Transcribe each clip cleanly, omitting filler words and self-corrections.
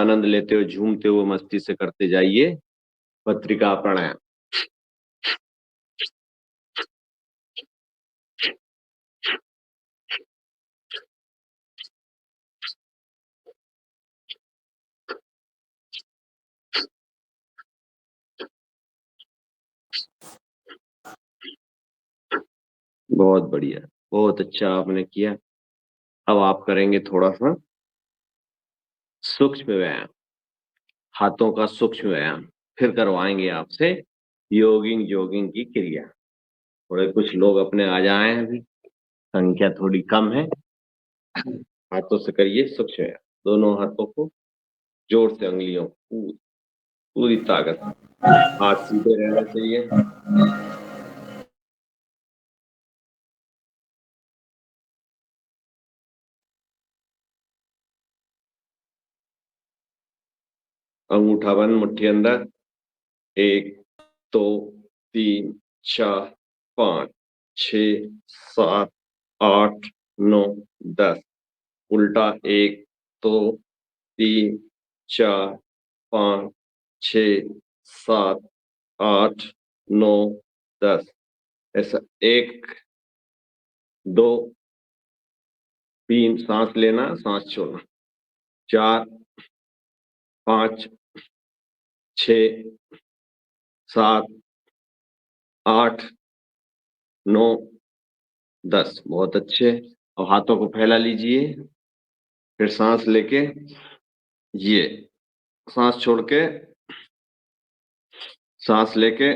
आनंद लेते हुए, झूमते हुए, मस्ती से करते जाइए भस्त्रिका प्राणायाम। बहुत बढ़िया, बहुत अच्छा आपने किया। अब आप करेंगे थोड़ा सा सूक्ष्म व्यायाम, हाथों का सूक्ष्म व्यायाम। फिर करवाएंगे आपसे योगिंग जोगिंग की क्रिया। थोड़े कुछ लोग अपने आ जाए हैं, अभी संख्या थोड़ी कम है। हाथों से करिए सूक्ष्म व्यायाम, दोनों हाथों को जोर से, अंगुलियों को पूरी ताकत, हाथ सीधे रहना चाहिए। अंगूठा बंद, मुट्ठी अंदर। 1 2 3 4 5 6 7 8 9 10। उल्टा 1 2 3 4 5 6 7 8 9 10। ऐसा 1 2 3 सांस लेना, सांस छोड़ना। 4 5 6 7 8 9 10। बहुत अच्छे। अब हाथों को फैला लीजिए, फिर सांस लेके ये, सांस छोड़ के, सांस लेके,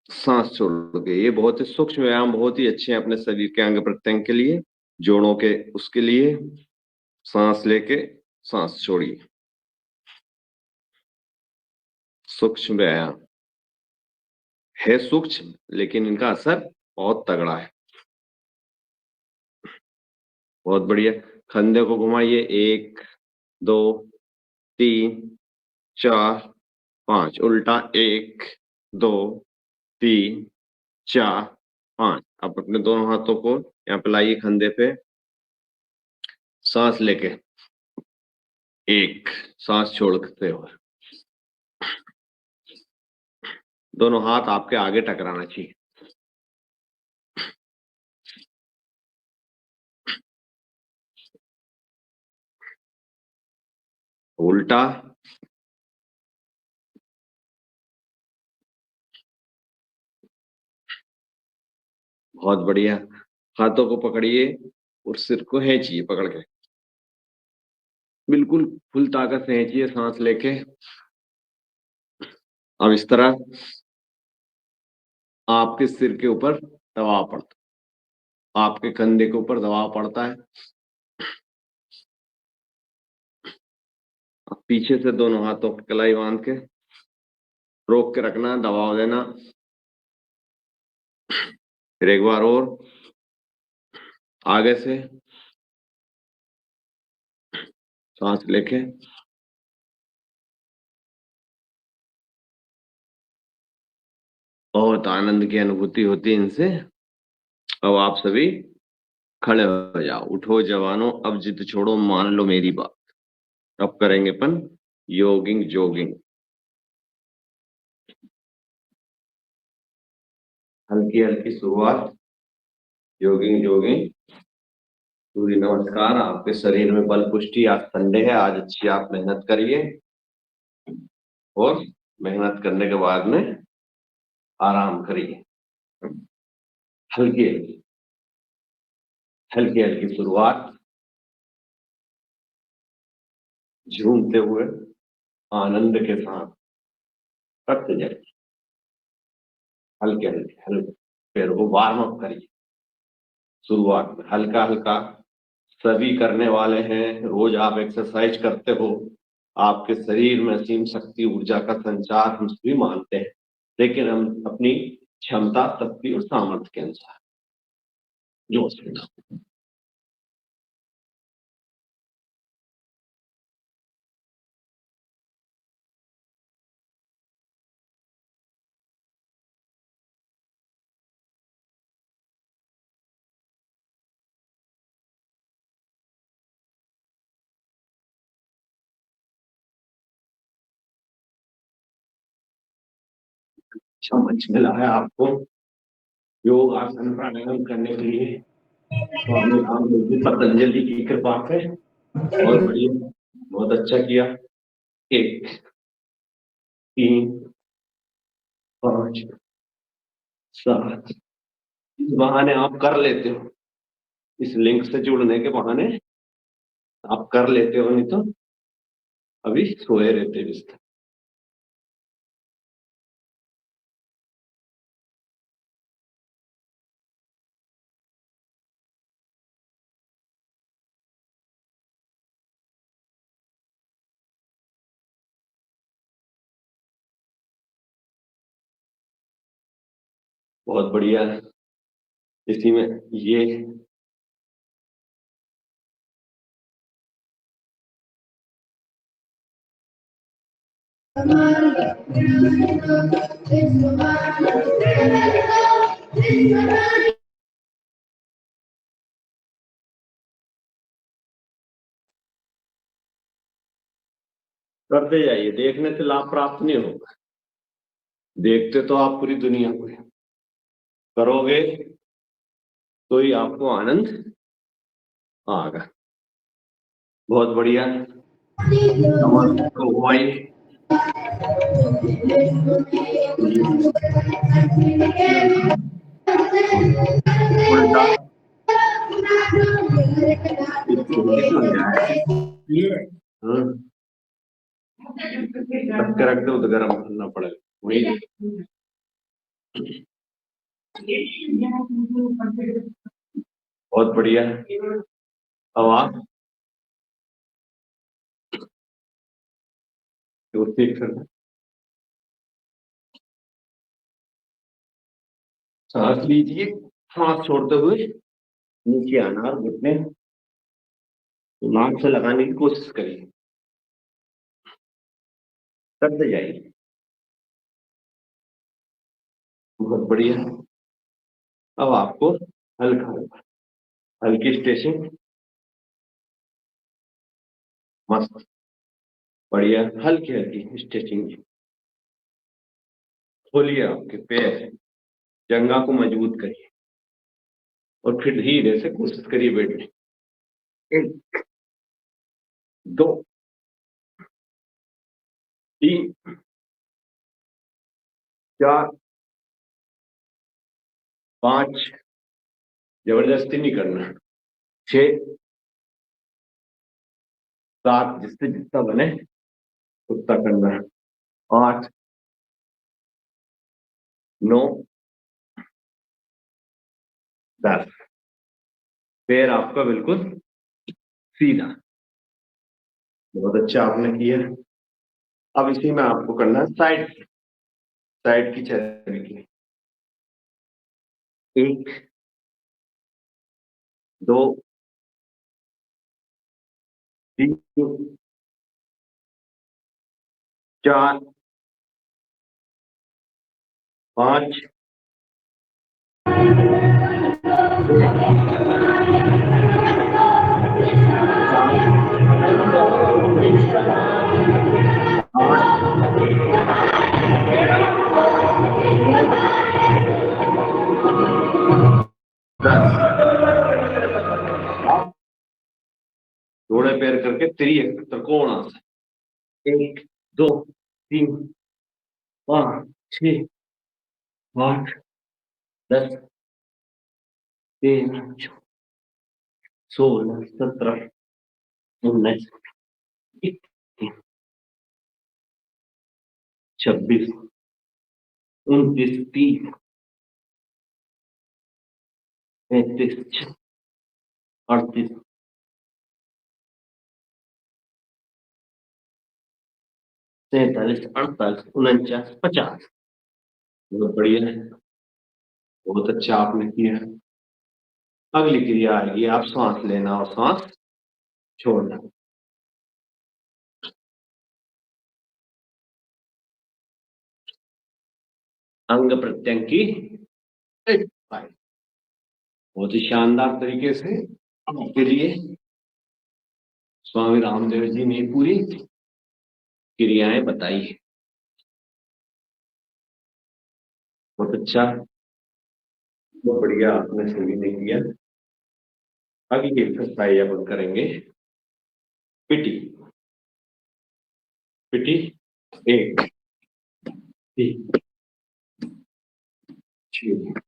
सांस छोड़ के। ये बहुत ही सूक्ष्म व्यायाम, बहुत ही अच्छे हैं अपने शरीर के अंग प्रत्यंग के लिए, जोड़ों के उसके लिए। सांस लेके सांस छोड़िए, सूक्ष्म व्यायाम है, सूक्ष्म, लेकिन इनका असर बहुत तगड़ा है। बहुत बढ़िया। कंधे को घुमाइए, 1 2 3 4 5। उल्टा 1 2 3 4 5। अब अपने दोनों हाथों को यहाँ पे लाइए कंधे पे, सांस लेके 1, सांस छोड़ते हुए। दोनों हाथ आपके आगे टकराना चाहिए। उल्टा, बहुत बढ़िया। हाथों को पकड़िए और सिर को खींचिए पकड़ के, बिल्कुल फुल ताकत से खींचिए सांस लेके। अब इस तरह आपके सिर के ऊपर दबाव पड़ता है, आपके कंधे के ऊपर दबाव पड़ता है। अब पीछे से दोनों हाथों की कलाई बांध के रोक के रखना, दबाव देना। फिर एक बार और आगे से सांस लेके, बहुत आनंद की अनुभूति होती है इनसे। अब आप सभी खड़े हो जाओ। उठो जवानों, अब जिद छोड़ो, मान लो मेरी बात। अब करेंगे अपन योगिंग जोगिंग। हल्की हल्की शुरुआत, योगिंग जोगिंग। सूर्य नमस्कार। आपके शरीर में बल पुष्टि, आज संडे है, आज अच्छी आप मेहनत करिए और मेहनत करने के बाद में आराम करिए। हल्की हल्की, हल्की हल्की शुरुआत, झूमते हुए आनंद के साथ करते जाइए। हल्के हल्के हल्के पैरों को वार्म अप करिए। शुरुआत में हल्का हल्का, सभी करने वाले हैं, रोज आप एक्सरसाइज करते हो, आपके शरीर में असीम शक्ति ऊर्जा का संचार हम सभी मानते हैं, लेकिन हम अपनी क्षमता शक्ति और सामर्थ्य के अनुसार जो समझ मिला है आपको योग आसन प्राणायाम करने के लिए स्वामी रामदेव जी पतंजलि की कृपा से। बहुत बढ़िया, बहुत अच्छा किया। 1 3 5 7 इस बहाने आप कर लेते हो, इस लिंक से जुड़ने के बहाने आप कर लेते हो, नहीं तो अभी सोए रहते बिस्तर। बहुत बढ़िया। इसी में ये करते जाइए, देखने से लाभ प्राप्त नहीं होगा। देखते तो आप पूरी दुनिया को हैं। करोगे तो ही आपको आनंद आएगा। बहुत बढ़िया। कमर को घुमाइए, उल्टा रख के रख दो तो गर्म करना पड़ेगा वही। बहुत बढ़िया। अब आप ठीक करना, सांस लीजिए, हाथ छोड़ते हुए नीचे आना और घुटने नाक से लगाने की कोशिश करिए, करते जाइए। बहुत बढ़िया। अब आपको हल्का हल्का हल्की स्ट्रेचिंग, मस्त बढ़िया, हल्की हल्की स्ट्रेचिंग। खोलिए आपके पैर, जंगा को मजबूत करिए और फिर धीरे से कोशिश करिए बैठने। 1 2 3 4 5, जबरदस्ती नहीं करना। 6 7, जिससे जितना बने उतना करना। 8 9 10। पैर आपका बिल्कुल सीधा। बहुत अच्छा आपने किया। अब इसी में आपको करना है साइड, साइड की चेहरे की। 1 2 3 4 5 जोड़े पैर करके त्रिकोण आसन। 1 2 3 5 6 8 10 13 16 17 19 26 29 30 35 38 47 48 49 50। बहुत बढ़िया है, बहुत अच्छा आपने किया। अगली क्रिया आएगी, आप सांस लेना और सांस छोड़ना। अंग प्रत्यंग की exercise। बहुत ही शानदार तरीके से आपके लिए स्वामी रामदेव जी ने पूरी क्रियाएं बताई है। बहुत अच्छा, बहुत बढ़िया आपने सभी ने किया। अगली एक्सरसाइज अपन करेंगे पिटी। पिटी, एक, तीन, छह।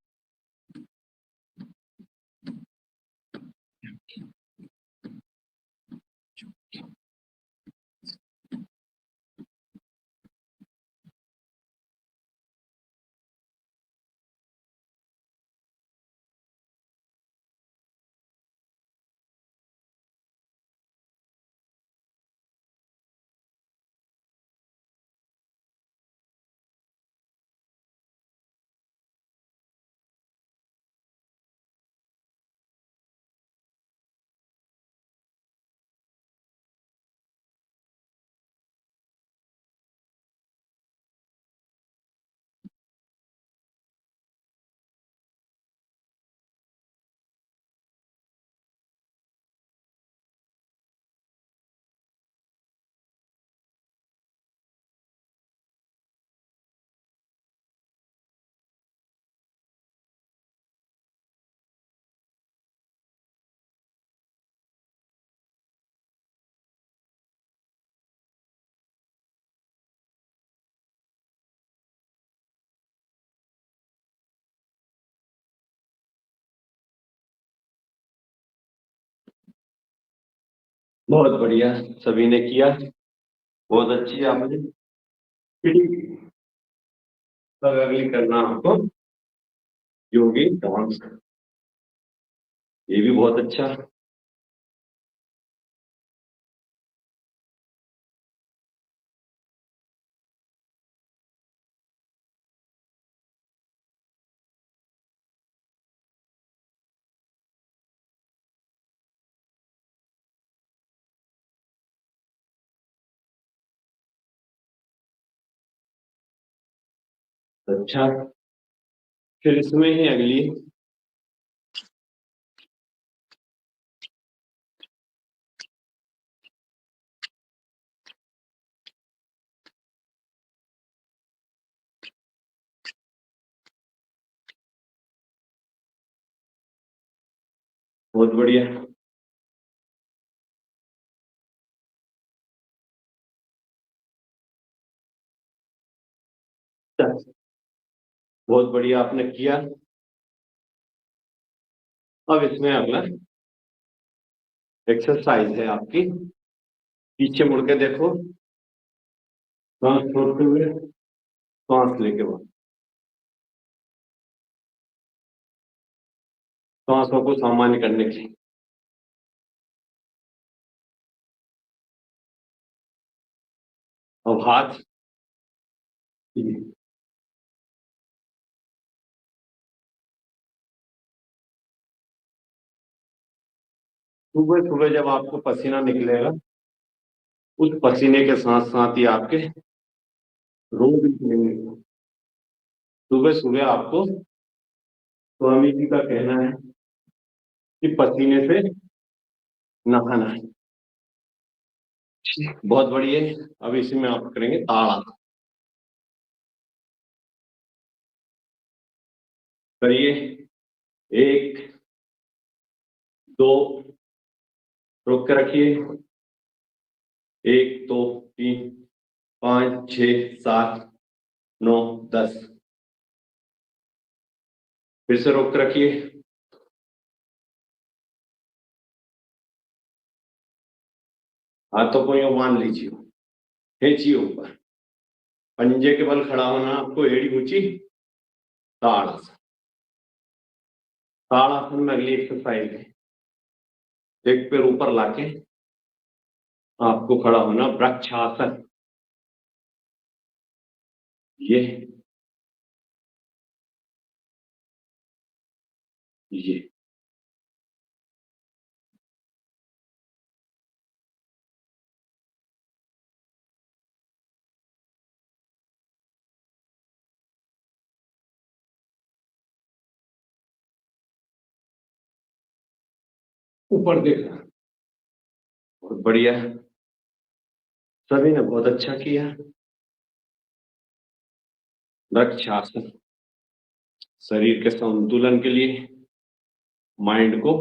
बहुत बढ़िया, सभी ने किया। बहुत अच्छी आपने पिटी की। अब अगली करना आपको योगी डांस। ये भी बहुत अच्छा। अच्छा, फिर इसमें ही अगली। बहुत बढ़िया। बहुत बढ़िया आपने किया। अब इसमें अगला एक्सरसाइज है आपकी। पीछे मुड़ के देखो, सांस छोड़ते हुए, सांस लेके बाद, सांसों को सामान्य करने के लिए। अब हाथ, सुबह सुबह जब आपको पसीना निकलेगा, उस पसीने के साथ साथ ही आपके रोग भी खुलेंगे। सुबह सुबह आपको स्वामी जी का कहना है कि पसीने से नहाना है। बहुत बढ़िया। अब इसी में आप करेंगे ताड़ा। करिए, एक, दो, रोक के रखिए, एक, दो, तीन, पाँच, छः, सात, नौ, 10। फिर से रोक के रखिए, हाथों को यूं मान लीजिए, खींचिए ऊपर, पंजे के बल खड़ा होना आपको, एड़ी ऊंची, ताड़ासन। ताड़ासन में अगली एक्सरसाइज है, एक पैर ऊपर लाके आपको खड़ा होना, वृक्षासन। ये ये ऊपर देखना। बहुत बढ़िया, सभी ने बहुत अच्छा किया। वृक्षासन। शरीर के संतुलन के लिए, माइंड को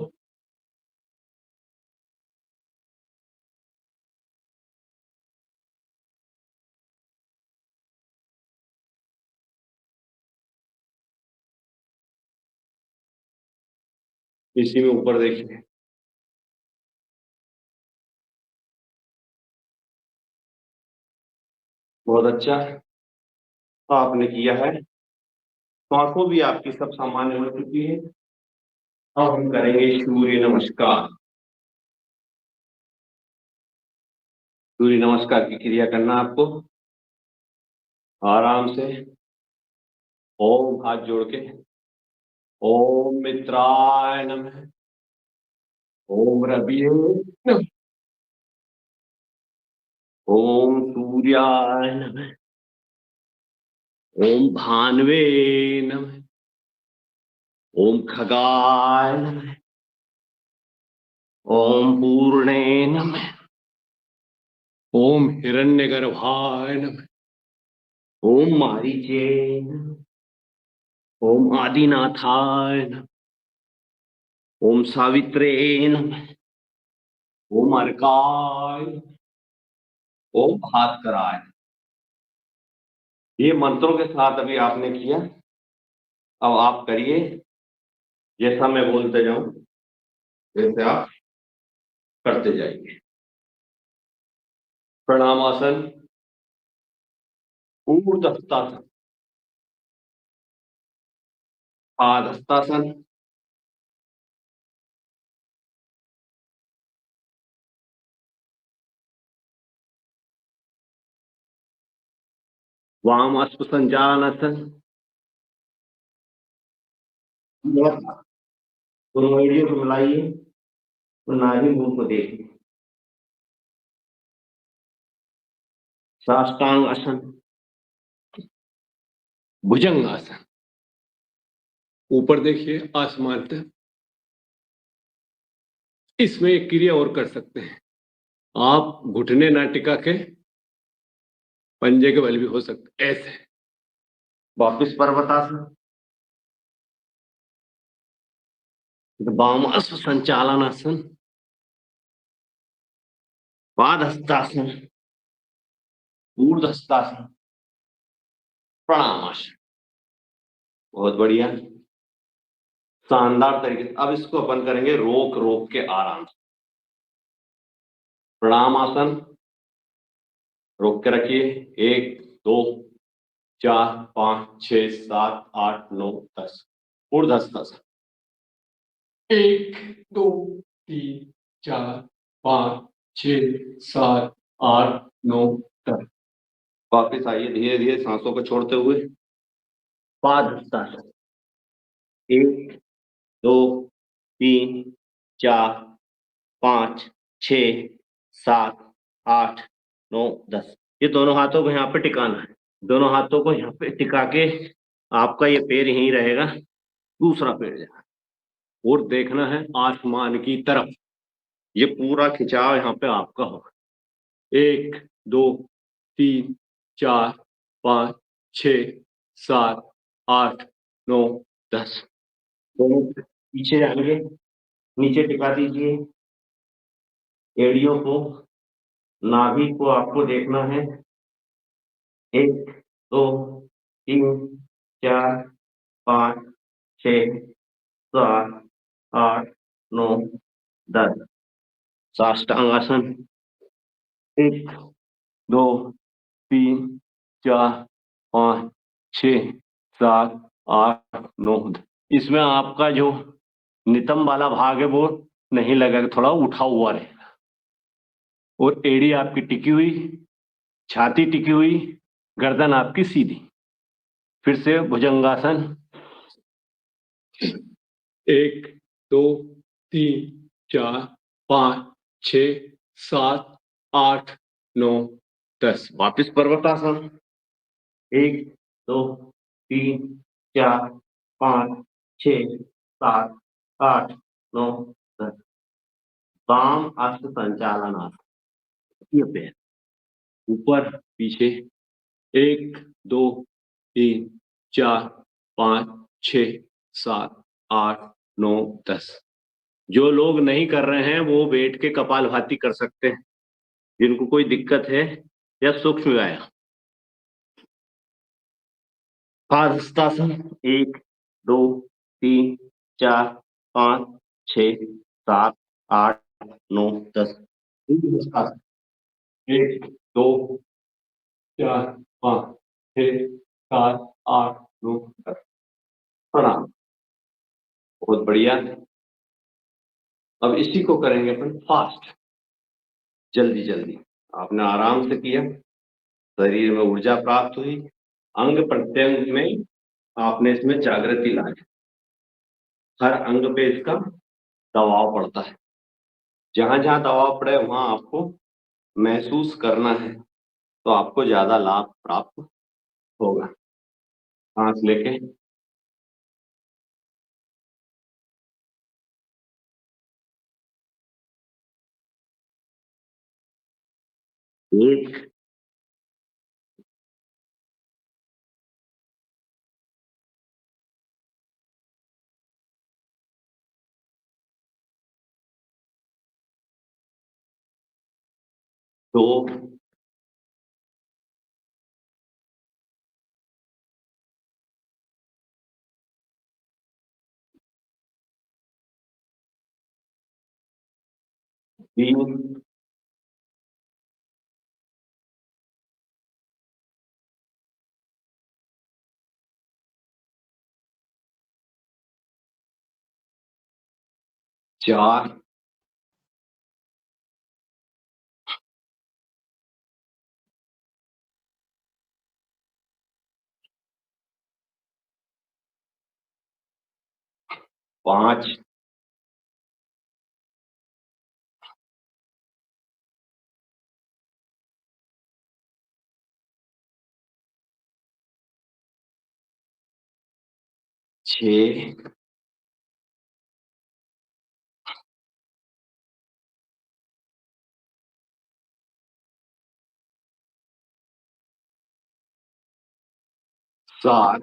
इसी में ऊपर देखिए, बहुत अच्छा आपने किया है। सांसों भी आपकी सब सामान्य हो चुकी है। अब हम करेंगे सूर्य नमस्कार। सूर्य नमस्कार की क्रिया करना आपको आराम से, ओम हाथ जोड़ के, ओम मित्राय नमः, ओम रविये नमः, ओम सूर्याय नमः, ओम भानवे नमः, ओम खगाय नमः, ओम पूर्णे नमः, ओम हिरण्यगर्भाय नमः, ओम मारीचे नमः, ओम आदिनाथाय नमः, ओम सावित्रे नमः, ओम अर्काय, ओम भास्कराय। ये मंत्रों के साथ अभी आपने किया। अब आप करिए जैसा मैं बोलते जाऊं वैसे आप करते जाइए। प्रणामासन, ऊर्ध्वहस्तासन, पादहस्तासन, वाम अश्व संचालनासन, दोनों एड़ियों को मिलाइए तो नाभि मूल को देखिए। साष्टांग आसन, भुजंग आसन, ऊपर देखिए आसमान तक। इसमें एक क्रिया और कर सकते हैं आप, घुटने ना टिका के पंजे के बल भी हो सकते ऐसे। वापिस पर्वतासन, वामाश्व संचालनासन, पादहस्तासन, ऊर्ध्वहस्तासन, प्रणामासन। बहुत बढ़िया, शानदार तरीके से। अब इसको अपन करेंगे रोक रोक के आराम से। प्रणामासन, रोक के रखिए। 1 2 4 5 6 7 8 9 10। ऊर्ध्वहस्तासन, 1 2 3 4 5 6 7 8 9 10। वापिस आइए धीरे धीरे सांसों को छोड़ते हुए। पादहस्तासन, 1 2 3 4 5 6 7 8 9 10। ये दोनों हाथों को यहाँ पे टिकाना है। दोनों हाथों को यहाँ पे टिका के आपका ये पैर यहीं रहेगा, दूसरा पैर यहाँ, और देखना है आसमान की तरफ। ये पूरा खिंचाव यहाँ पे आपका होगा। 1 2 3 4 5 6 7 8 9 10। दोनों पीछे जाएंगे, नीचे टिका दीजिए एड़ियों को, नाभि को आपको देखना है। 1 2 3 4 5 6 7 8 9 10। साष्टांग आसन, 1 2 3 4 5 6 7 8 9 10। इसमें आपका जो नितंब वाला भाग है वो नहीं लगेगा, थोड़ा उठा हुआ रहेगा, और एड़ी आपकी टिकी हुई, छाती टिकी हुई, गर्दन आपकी सीधी। फिर से भुजंगासन, 1 2 3 4 5 6 7 8 9 10। वापिस पर्वतासन, 1 2 3 4 5 6 7 8 9 10। वाम अश्व संचालनासन, ये पैर ऊपर पीछे, 1 2 3 4 5 6, 7, 8, 9, 10। जो लोग नहीं कर रहे हैं वो बैठ के कपालभाति कर सकते हैं, जिनको कोई दिक्कत है या सूक्ष्म व्यायाम। हस्तासन 1, 2, 3, 4, 5, 6, 7, 8, 9, 10। 1, 2, 4, 5, 6, 7, 8, 9, 10। प्रणाम। बहुत बढ़िया। अब इसी को करेंगे अपन फास्ट, जल्दी जल्दी। आपने आराम से किया, शरीर में ऊर्जा प्राप्त हुई, अंग प्रत्यंग में आपने इसमें जागृति लाई, हर अंग पे इसका दबाव पड़ता है। जहां जहां दबाव पड़े वहां आपको महसूस करना है, तो आपको ज्यादा लाभ प्राप्त होगा। सांस लेके 1, 2, 3, 4, 5, 6, 7,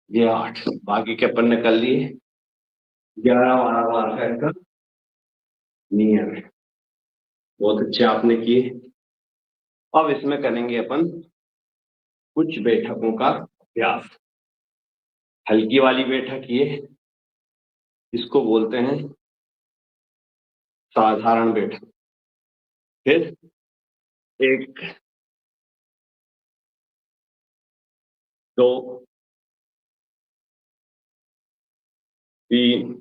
8। बाकी के अपन ने कर लिए। 11 बार का इसका नियम है। बहुत अच्छे आपने किए। अब इसमें करेंगे अपन कुछ बैठकों का अभ्यास। हल्की वाली बैठक ये, इसको बोलते हैं साधारण बैठक। फिर 1, 2, 3,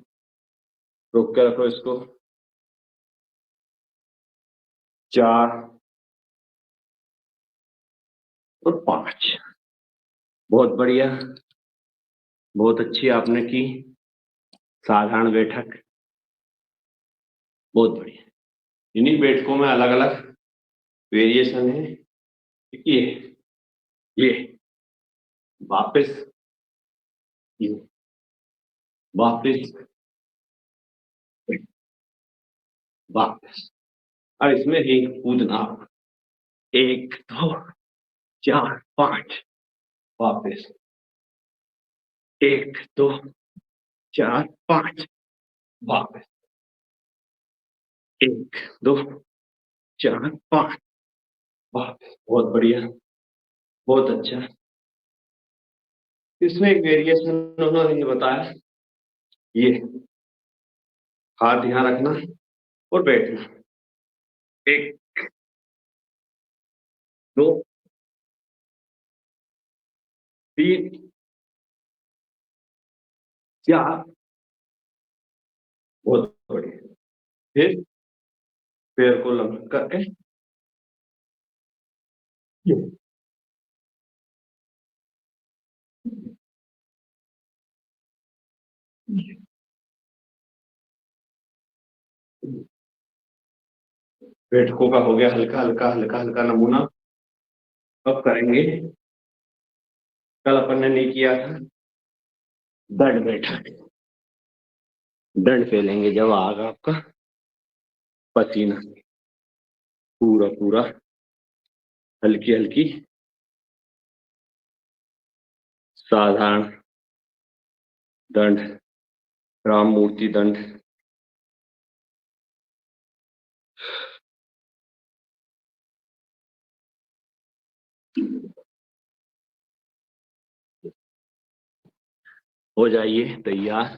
रोक के रखो इसको, 4 और 5। बहुत बढ़िया, बहुत अच्छी आपने की साधारण बैठक। बहुत बढ़िया। इन्हीं बैठकों में अलग अलग वेरिएशन है। ये वापस, ये वापस, वापस। अब इसमें एक कूदना, 1, 2, 4, 5। वापस, 1, 2, 4, 5। वापस, 1, 2, 4, 5। वापस। बहुत बढ़िया, बहुत अच्छा। इसमें एक वेरिएशन उन्होंने ये बताया, ये हाथ यहाँ रखना और बैठना। 1, 2, 3, 4। बहुत बढ़िया। फिर पैर को लंबा करके ये। बैठकों का हो गया हल्का हल्का हल्का हल्का नमूना। अब करेंगे, कल अपन ने नहीं किया था, दंड बैठक। दंड फैलेंगे जब आग आपका पसीना पूरा पूरा हल्की हल्की साधारण दंड राम मूर्ति दंड हो जाइए तैयार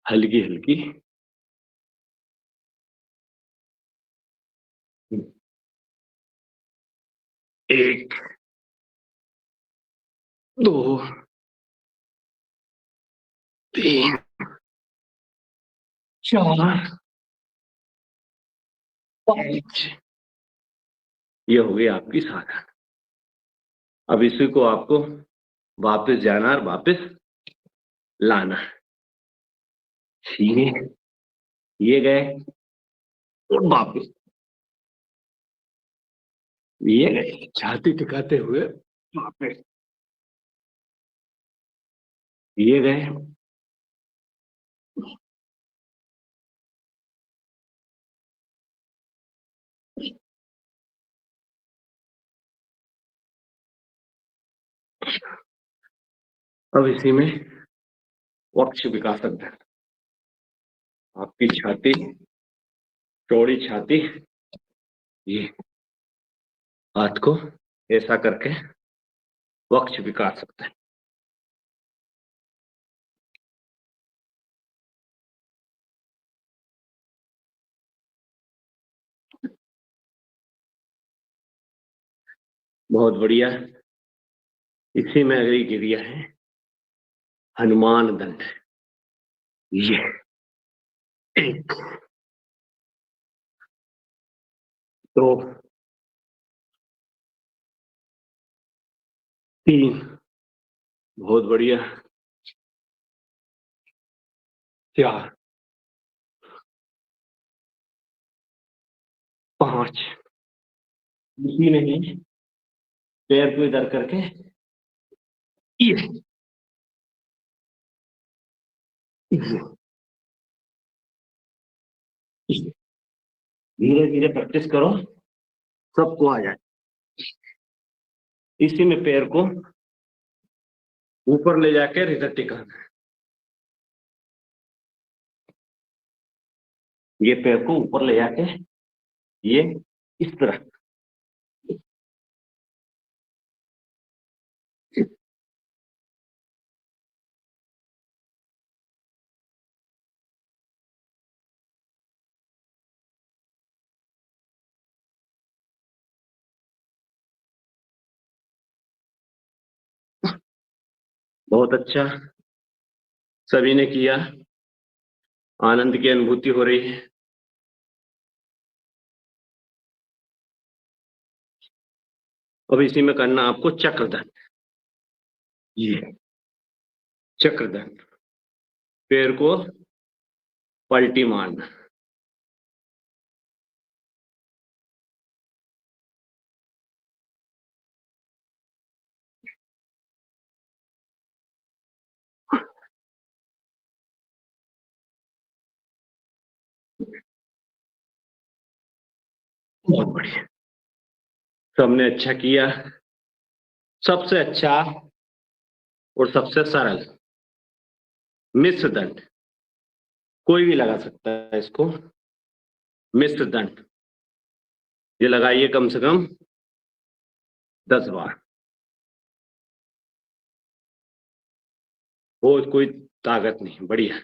हल्की हल्की 1 2 3 4 5 ये हो गई आपकी साधन। अब इसी को आपको वापस जाना और वापस लाना है। ये गए और वापस ये गए छाती टिकाते हुए वापस ये गए अब इसी में वक्ष विकासक दंड आपकी छाती चौड़ी छाती ये हाथ को ऐसा करके वक्ष विकास सकते हैं। बहुत बढ़िया। इसी में अगली क्रिया है हनुमान दंड। ये 1 2 3 बहुत बढ़िया 4 5 इसी में ही पैर को इधर करके ये धीरे धीरे प्रैक्टिस करो सबको आ जाए। इसी में पैर को ऊपर ले जाकर इधर टिकाना। ये पैर को ऊपर ले जाके ये इस तरह बहुत अच्छा सभी ने किया। आनंद की अनुभूति हो रही है। अब इसी में करना आपको चक्रदंड। ये चक्रदंड पैर को पलटी मारना। बहुत बढ़िया सबने अच्छा किया। सबसे अच्छा और सबसे सरल मिश्र दंड कोई भी लगा सकता है इसको। मिश्र दंड ये लगाइए कम से कम 10 बार। वो कोई ताकत नहीं। बढ़िया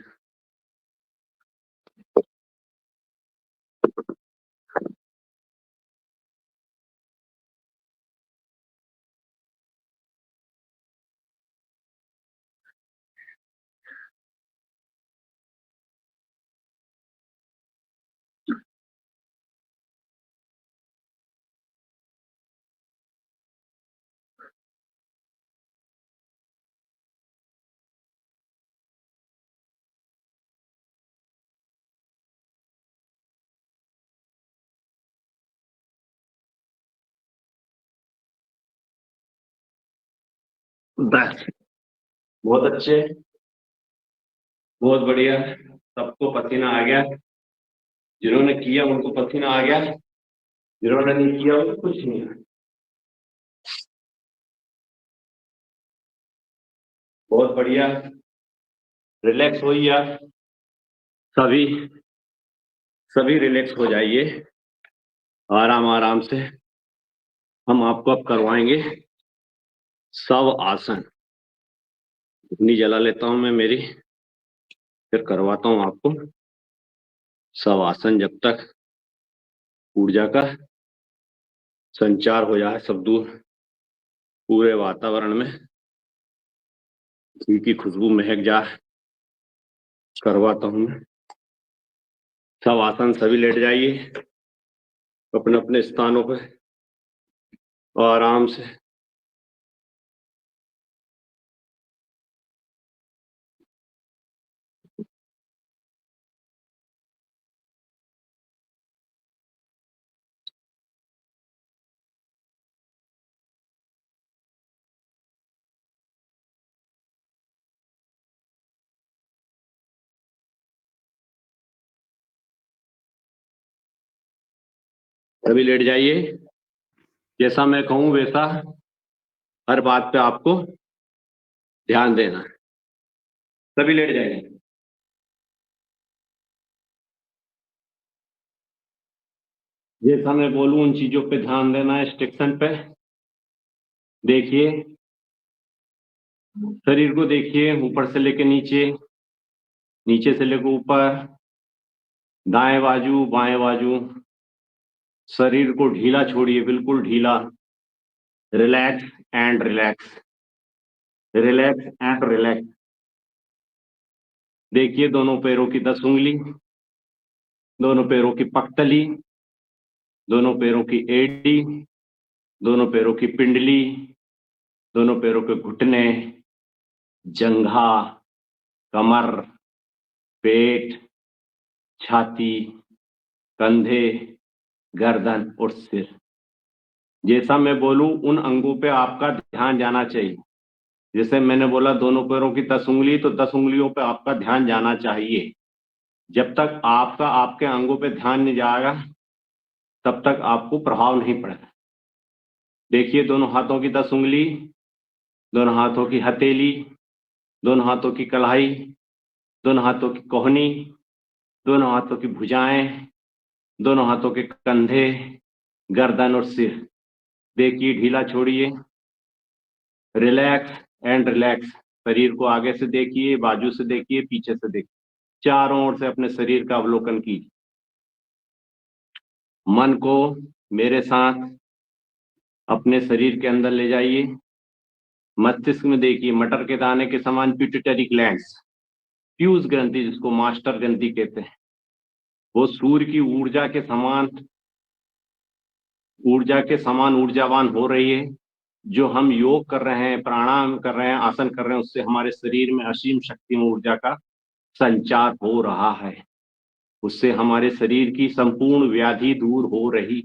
बस बहुत अच्छे बहुत बढ़िया। सबको पसीना आ गया, जिन्होंने किया उनको पसीना आ गया, जिन्होंने नहीं किया उनको कुछ नहीं आया। बहुत बढ़िया, रिलैक्स होइए आप सभी, सभी रिलैक्स हो जाइए, आराम आराम से। हम आपको अब करवाएंगे सब आसन। अपनी जला लेता हूं मैं मेरी, फिर करवाता हूं आपको सब आसन, जब तक ऊर्जा का संचार हो जाए सब दूर पूरे वातावरण में, घी की खुशबू महक जाए, करवाता हूं मैं सब आसन। सभी लेट जाइए अपने अपने स्थानों पर आराम से। सभी लेट जाइए, जैसा मैं कहूं वैसा हर बात पे आपको ध्यान देना है। सभी लेट जाइए। जैसा मैं बोलूं उन चीजों पे ध्यान देना है, स्टेशन पे देखिए, शरीर को देखिए, ऊपर से लेके नीचे, नीचे से लेकर ऊपर, दाएं बाजू बाएं बाजू, शरीर को ढीला छोड़िए, बिल्कुल ढीला। Relax and relax, relax and relax. देखिए दोनों पैरों की 10 उंगली, दोनों पैरों की पकतली, दोनों पैरों की एड़ी, दोनों पैरों की पिंडली, दोनों पैरों के घुटने, जंघा, कमर, पेट, छाती, कंधे, गर्दन और सिर। जैसा मैं बोलूं उन अंगों पे आपका ध्यान जाना चाहिए। जैसे मैंने बोला दोनों पैरों की 10 उंगली, तो 10 उंगलियों पे आपका ध्यान जाना चाहिए। जब तक आपका आपके अंगों पे ध्यान नहीं जाएगा तब तक आपको प्रभाव नहीं पड़ेगा। देखिए दोनों हाथों की 10 उंगली, दोनों हाथों की हथेली, दोनों हाथों की कलाई, दोनों हाथों की कोहनी, दोनों हाथों की भुजाएं, दोनों हाथों के कंधे, गर्दन और सिर। देखिए ढीला छोड़िए, रिलैक्स एंड रिलैक्स। शरीर को आगे से देखिए, बाजू से देखिए, पीछे से देखिए, चारों ओर से अपने शरीर का अवलोकन कीजिए। मन को मेरे साथ अपने शरीर के अंदर ले जाइए। मस्तिष्क में देखिए मटर के दाने के समान पिट्यूटरी ग्लैंड्स, पीयूष ग्रंथि जिसको मास्टर ग्रंथि कहते हैं, वो सूर्य की ऊर्जा के समान ऊर्जावान हो रही है। जो हम योग कर रहे हैं, प्राणायाम कर रहे हैं, आसन कर रहे हैं, उससे हमारे शरीर में असीम शक्ति में ऊर्जा का संचार हो रहा है। उससे हमारे शरीर की संपूर्ण व्याधि दूर हो रही,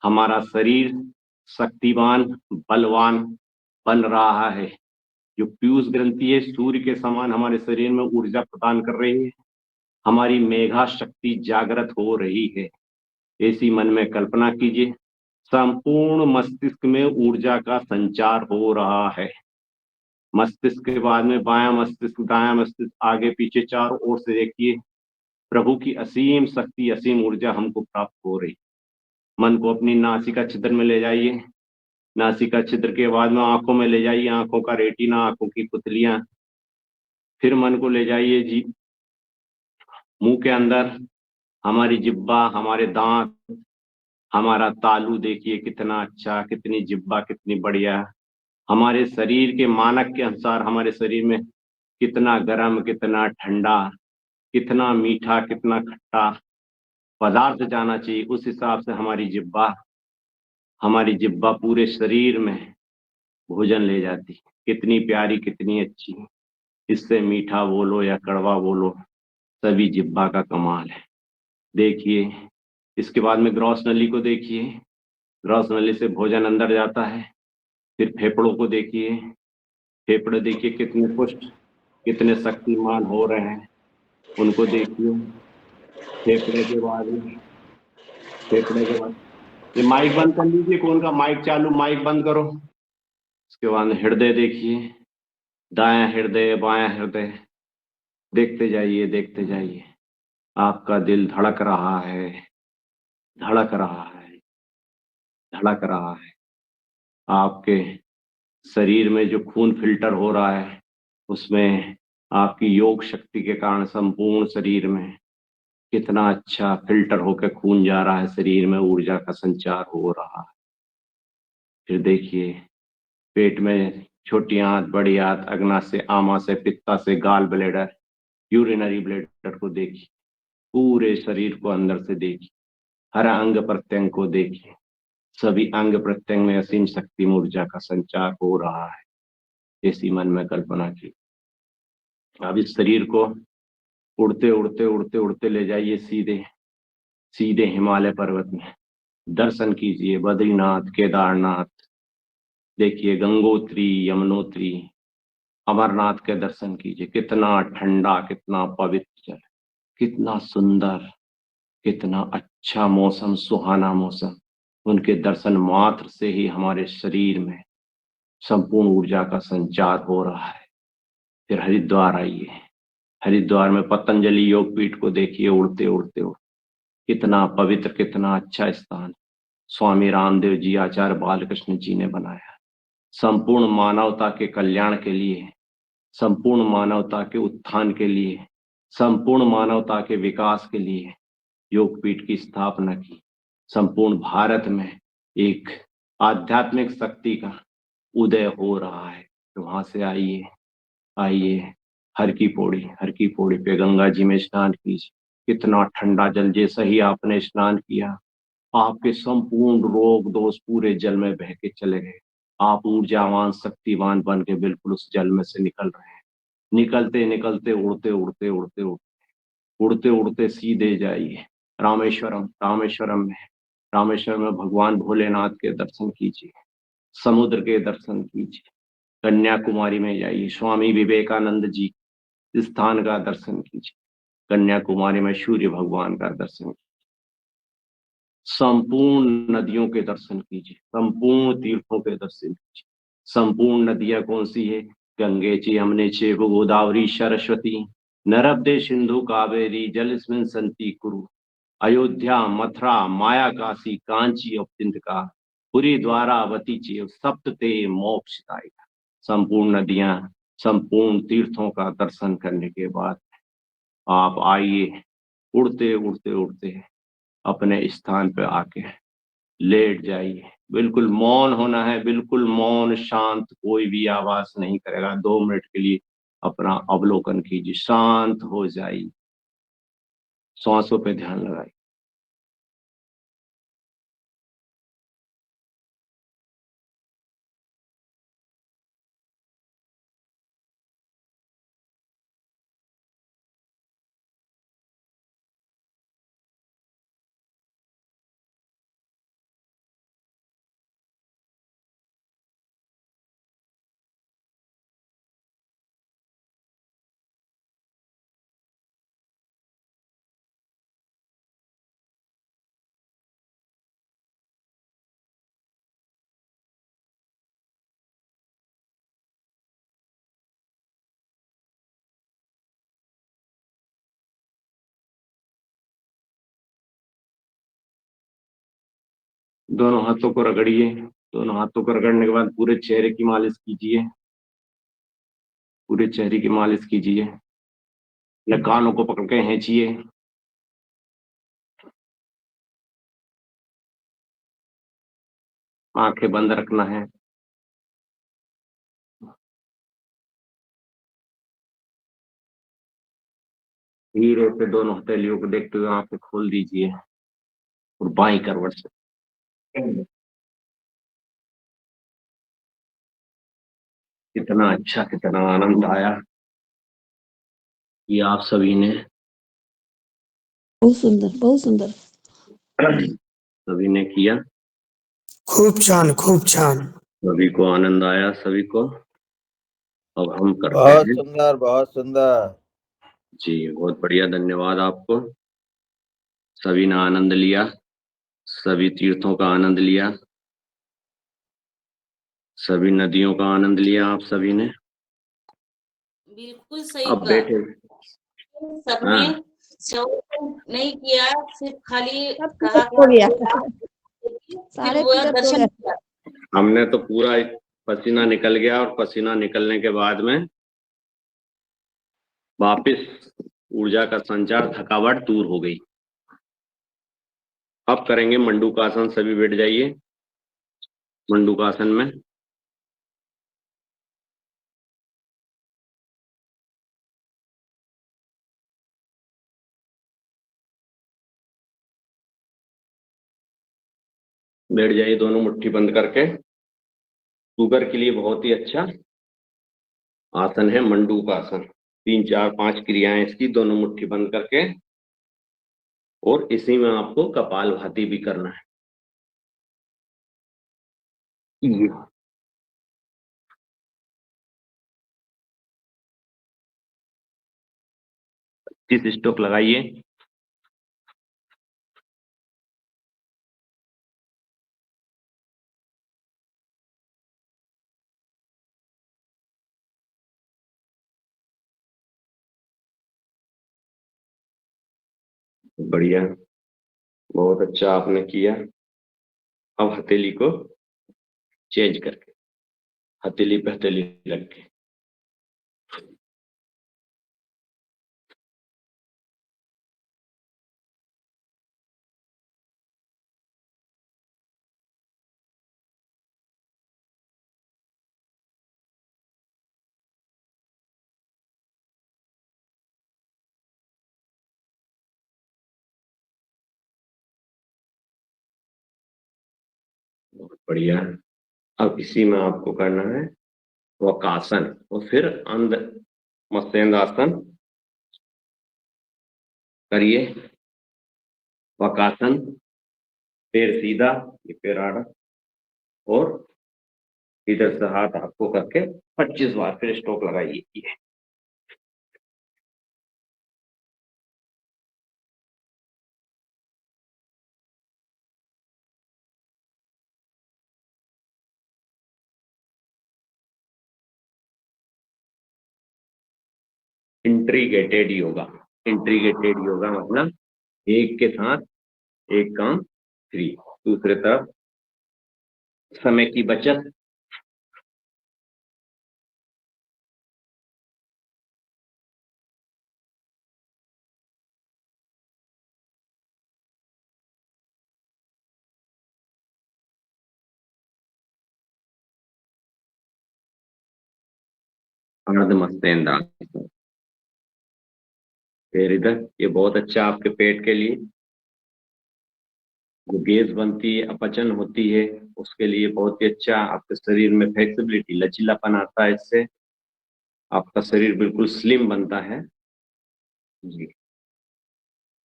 हमारा शरीर शक्तिवान बलवान बन रहा है। जो पीयूष ग्रंथि है सूर्य के समान हमारे शरीर में ऊर्जा प्रदान कर रही है, हमारी मेघा शक्ति जागृत हो रही है। ऐसी मन में कल्पना कीजिए, संपूर्ण मस्तिष्क में ऊर्जा का संचार हो रहा है। मस्तिष्क के बाद में बायां मस्तिष्क, दायां मस्तिष्क, आगे पीछे चारों ओर से देखिए, प्रभु की असीम शक्ति, असीम ऊर्जा हमको प्राप्त हो रही। मन को अपनी नासिका छिद्र में ले जाइए, नासिका छिद्र के बाद में आंखों में ले जाइए, आंखों का रेटिना, आंखों की पुतलियां। फिर मन को ले जाइए जी मुंह के अंदर, हमारी जिब्बा, हमारे दांत, हमारा तालू देखिए कितना अच्छा, कितनी जिब्बा कितनी बढ़िया। हमारे शरीर के मानक के अनुसार हमारे शरीर में कितना गर्म, कितना ठंडा, कितना मीठा, कितना खट्टा पदार्थ जाना चाहिए, उस हिसाब से हमारी जिब्बा पूरे शरीर में भोजन ले जाती। कितनी प्यारी, कितनी अच्छी। इससे मीठा बोलो या कड़वा बोलो, सभी जिब्बा का कमाल है। देखिए इसके बाद में ग्रॉस नली को देखिए, ग्रॉस नली से भोजन अंदर जाता है। फिर फेफड़ों को देखिए, फेफड़े देखिए कितने पुष्ट, कितने शक्तिमान हो रहे हैं। उनको देखिए। फेफड़े के बाद ये माइक बंद कर लीजिए, कौन का माइक चालू, माइक बंद करो। उसके बाद हृदय देखिए, दायां हृदय बायां हृदय, देखते जाइए देखते जाइए। आपका दिल धड़क रहा है, धड़क रहा है, धड़क रहा है। आपके शरीर में जो खून फिल्टर हो रहा है उसमें आपकी योग शक्ति के कारण संपूर्ण शरीर में कितना अच्छा फिल्टर होकर खून जा रहा है, शरीर में ऊर्जा का संचार हो रहा है। फिर देखिए पेट में छोटी आंत, बड़ी आंत, अग्नाशय, आमाशय, पित्ताशय, गाल ब्लैडर, यूरिनरी ब्लैडर को देखिए। पूरे शरीर को अंदर से देखिए, हर अंग प्रत्यंग को देखिए। सभी अंग प्रत्यंग में असीम शक्ति में ऊर्जा का संचार हो रहा है। ऐसी मन में कल्पना की। अब इस शरीर को उड़ते उड़ते उड़ते उड़ते ले जाइए सीधे सीधे हिमालय पर्वत में। दर्शन कीजिए बद्रीनाथ, केदारनाथ, देखिए गंगोत्री, यमुनोत्री, अमरनाथ के दर्शन कीजिए। कितना ठंडा, कितना पवित्र, कितना सुंदर, कितना अच्छा मौसम, सुहाना मौसम। उनके दर्शन मात्र से ही हमारे शरीर में संपूर्ण ऊर्जा का संचार हो रहा है। फिर हरिद्वार आइए, हरिद्वार में पतंजलि योगपीठ को देखिए, उड़ते उड़ते उड़ते, कितना पवित्र, कितना अच्छा स्थान स्वामी रामदेव जी, आचार्य बालकृष्ण जी ने बनाया। संपूर्ण मानवता के कल्याण के लिए, संपूर्ण मानवता के उत्थान के लिए, संपूर्ण मानवता के विकास के लिए योगपीठ की स्थापना की। संपूर्ण भारत में एक आध्यात्मिक शक्ति का उदय हो रहा है। तो वहां से आइए, आइए हर की पौड़ी पे गंगा जी में स्नान कीजिए। कितना ठंडा जल, जैसा ही आपने स्नान किया आपके संपूर्ण रोग दोष पूरे जल में बह के चले गए। आप ऊर्जावान, शक्तिवान बन के बिल्कुल उस जल में से निकल रहे हैं। निकलते निकलते उड़ते उड़ते उड़ते उड़ते उड़ते उड़ते सीधे जाइए रामेश्वरम। रामेश्वरम में भगवान भोलेनाथ के दर्शन कीजिए, समुद्र के दर्शन कीजिए। कन्याकुमारी में जाइए, स्वामी विवेकानंद जी स्थान का दर्शन कीजिए। कन्याकुमारी में सूर्य भगवान का दर्शन कीजिए। संपूर्ण नदियों के दर्शन कीजिए, संपूर्ण तीर्थों के दर्शन कीजिए। संपूर्ण नदियां कौन सी है? गंगे च यमुने चैव गोदावरी सरस्वती नर्मदे सिंधु कावेरी जलस्मिन् सन्ति कुरु। अयोध्या, मथुरा, माया, काशी, कांची और का पुरी द्वारावती चैव सप्तते मोक्षदायिका। संपूर्ण नदियां, संपूर्ण तीर्थों का दर्शन करने के बाद आप आइए, उड़ते उड़ते उड़ते अपने स्थान पे आके लेट जाइए। बिल्कुल मौन होना है, बिल्कुल मौन, शांत, कोई भी आवाज नहीं करेगा। 2 मिनट के लिए अपना अवलोकन कीजिए, शांत हो जाइए, सांसों पे ध्यान लगाइए। दोनों हाथों को रगड़िए। दोनों हाथों को रगड़ने के बाद पूरे चेहरे की मालिश कीजिए, पूरे चेहरे की मालिश कीजिए। या कानों को पकड़ के खींचिए। आंखें बंद रखना है। धीरे से दोनों हथेलियों को देखते हुए आंखें खोल दीजिए और बाई करवट से कितना अच्छा, कितना आनंद आया ये आप सभी ने बहुत सुंदर, बहुत सुंदर। सभी ने किया। खूब छान, खूब छान। सभी को आनंद आया, सभी को। अब हम करते बहुत हैं सुंदर, बहुत सुंदर। जी, बहुत बढ़िया, धन्यवाद आपको। सभी ने आनंद लिया, सभी तीर्थों का आनंद लिया, सभी नदियों का आनंद लिया आप सभी ने। बिल्कुल सही अब कहा। बैठे। सबने हाँ, शौच नहीं किया, सिर्फ खाली सब कहा पूजा हो गया फिर सारे वो पूजा हो दर्शन गया। किया। हमने तो पूरा पसीना निकल गया और पसीना निकलने के बाद में वापस ऊर्जा का संचार, थकावट दूर हो गई। अब करेंगे मंडूकासन, सभी बैठ जाइए मंडूकासन में। बैठ जाइए दोनों मुट्ठी बंद करके। शुगर के लिए बहुत ही अच्छा आसन है मंडूकासन। 3 4 5 क्रियाएं इसकी, दोनों मुट्ठी बंद करके, और इसी में आपको कपालभाति भी करना है। ये 30 स्ट्रोक लगाइए। बढ़िया, बहुत अच्छा आपने किया। अब हथेली को चेंज करके, हथेली पे हथेली रख के, बहुत बढ़िया। अब इसी में आपको करना है वकासन, और फिर अंध मत्स्येंद्रासन करिए। वकासन, पैर सीधा, ये पैर आड़ा, और इधर से हाथ आपको करके 25 बार फिर स्ट्रोक लगाइए। ये इंट्रीगेटेड योगा। इंट्रीगेटेड योगा मतलब एक के साथ एक काम फ्री, दूसरे तरफ समय की बचत। अर्ध मत्स्येंद्रासन, फिर इधर, ये बहुत अच्छा आपके पेट के लिए, जो गैस बनती है, अपचन होती है, उसके लिए बहुत ही अच्छा। आपके शरीर में फ्लेक्सिबिलिटी, लचीलापन आता है इससे, आपका शरीर बिल्कुल स्लिम बनता है। जी,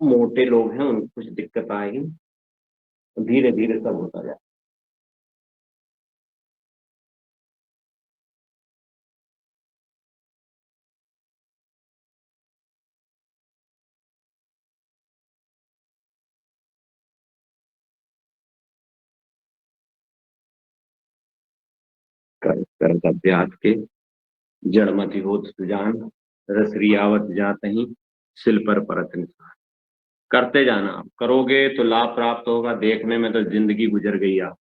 मोटे लोग हैं उनको कुछ दिक्कत आएगी, धीरे धीरे सब होता जाए। कर कर अभ्यास के जड़ मति होत सुजान, रसरियावत जातहि सिल पर परत निशान। करते जाना, आप करोगे तो लाभ प्राप्त होगा। देखने में तो जिंदगी गुजर गई आप,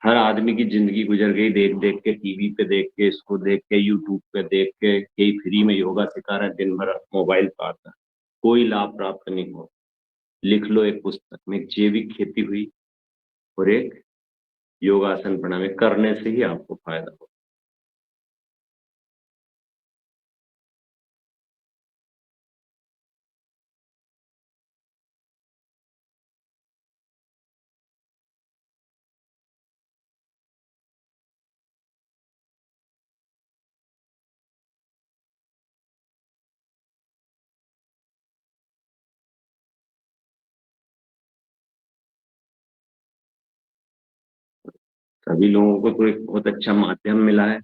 हर आदमी की जिंदगी गुजर गई देख देख के, टीवी पे देख के, इसको देख के, यूट्यूब पे देख के, कई फ्री में योगा सिखा रहे हैं, दिन भर मोबाइल पर आता है, कोई लाभ प्राप्त नहीं हो। लिख लो एक पुस्तक में, एक जैविक खेती हुई और एक योगासन प्राणायाम करने से ही आपको फायदा हो। सभी लोगों को तो एक बहुत अच्छा माध्यम मिला है,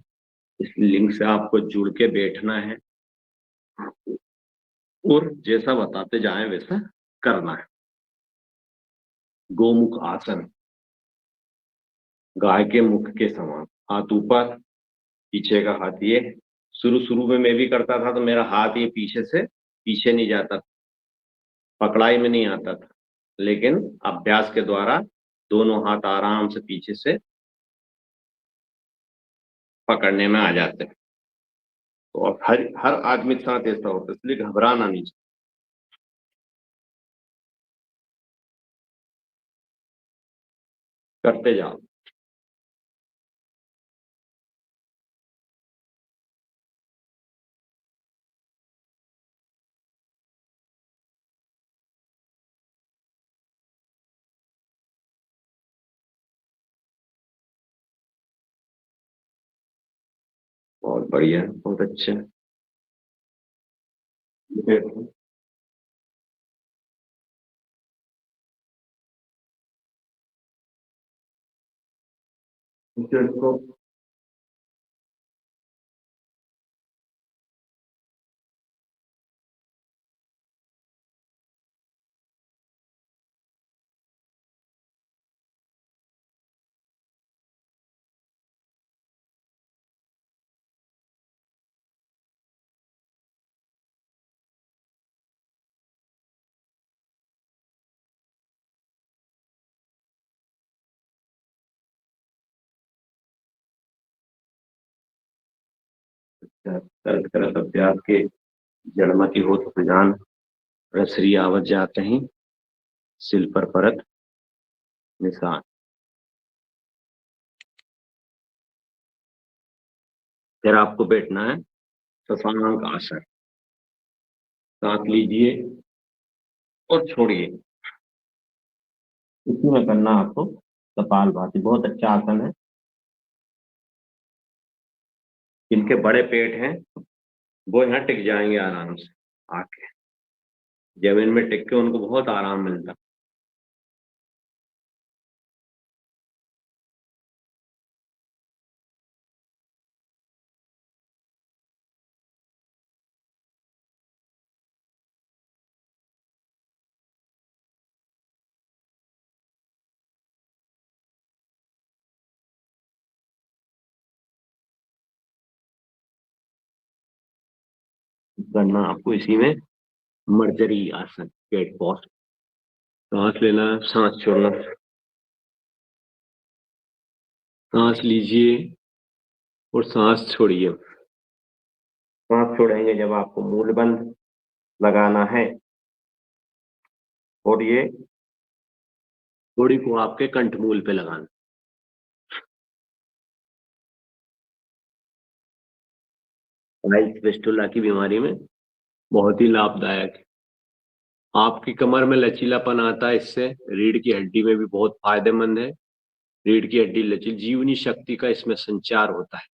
इस लिंक से आपको जुड़ के बैठना है, और जैसा बताते जाएं वैसा करना है। गोमुख आसन, गाय के मुख के समान, हाथ ऊपर, पीछे का हाथ ये। शुरू शुरू में मैं भी करता था तो मेरा हाथ ये पीछे से पीछे नहीं जाता था, पकड़ाई में नहीं आता था, लेकिन अभ्यास के द्वारा दोनों हाथ आराम से पीछे से पकड़ने में आ जाते हैं। तो अब हर हर आदमी के साथ ऐसा होता है, इसलिए घबराना नहीं चाहिए। करते जाओ। बहुत बढ़िया, बहुत अच्छा। फिर इसको तरह तरह अभ्यास के जड़मति हो तो जान रसरी आवत जाते हैं, सिल पर परत निशान। फिर आपको बैठना है शशांक आसन। सांस लीजिए और छोड़िए। इसी में करना आपको कपालभाति, बहुत अच्छा आसन है। जिनके बड़े पेट हैं वो यहाँ टिक जाएंगे आराम से, आके जमीन में टिक के उनको बहुत आराम मिलता। करना आपको इसी में मर्जरी आसन, पेट पॉज। सांस लेना, सांस छोड़ना, सांस लीजिए और सांस छोड़िए। सांस छोड़ेंगे जब आपको मूल बंद लगाना है और ये थोड़ी को आपके कंठमूल पे लगाना। पाइल्स फिस्टुला की बीमारी में बहुत ही लाभदायक है। आपकी कमर में लचीलापन आता है इससे, रीढ़ की हड्डी में भी बहुत फायदेमंद है। रीढ़ की हड्डी लचील, जीवनी शक्ति का इसमें संचार होता है।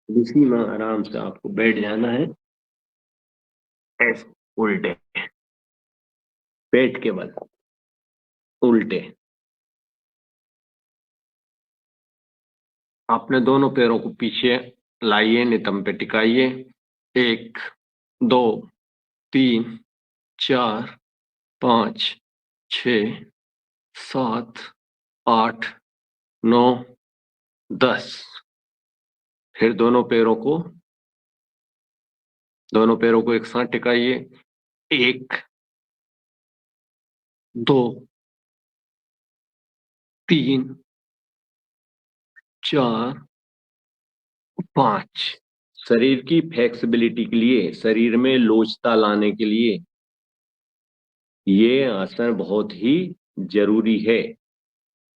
इसी में आराम से आपको बैठ जाना है, ऐसे उल्टे, पेट के बल उल्टे। अपने दोनों पैरों को पीछे लाइए, नितंब पे टिकाइए। 1 2 3 4 5 6 7 8 9 10। फिर दोनों पैरों को एक साथ टिकाइए। 1 2 3 4 5। शरीर की फ्लेक्सिबिलिटी के लिए, शरीर में लोचता लाने के लिए ये आसन बहुत ही जरूरी है।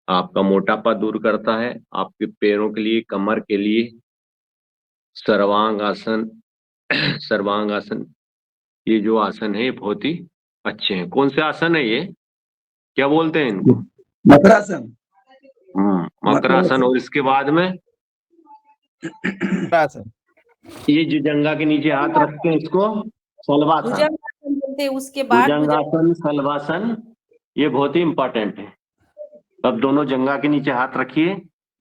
आपका मोटापा दूर करता है, आपके पैरों के लिए, कमर के लिए। सर्वांग आसन सर्वांग आसन, ये जो आसन है ये बहुत ही अच्छे हैं। कौन से आसन है ये? क्या बोलते हैं इनको? मकरासन। मकरासन। और इसके बाद में भुजंगासन। ये जो जंगा के नीचे हाथ रखते हैं इसको सलवासन। भुजंगासन बोलते हैं, उसके बाद भुजंगासन, सलवासन, ये बहुत ही इंपॉर्टेंट है। अब दोनों जंगा के नीचे हाथ रखिए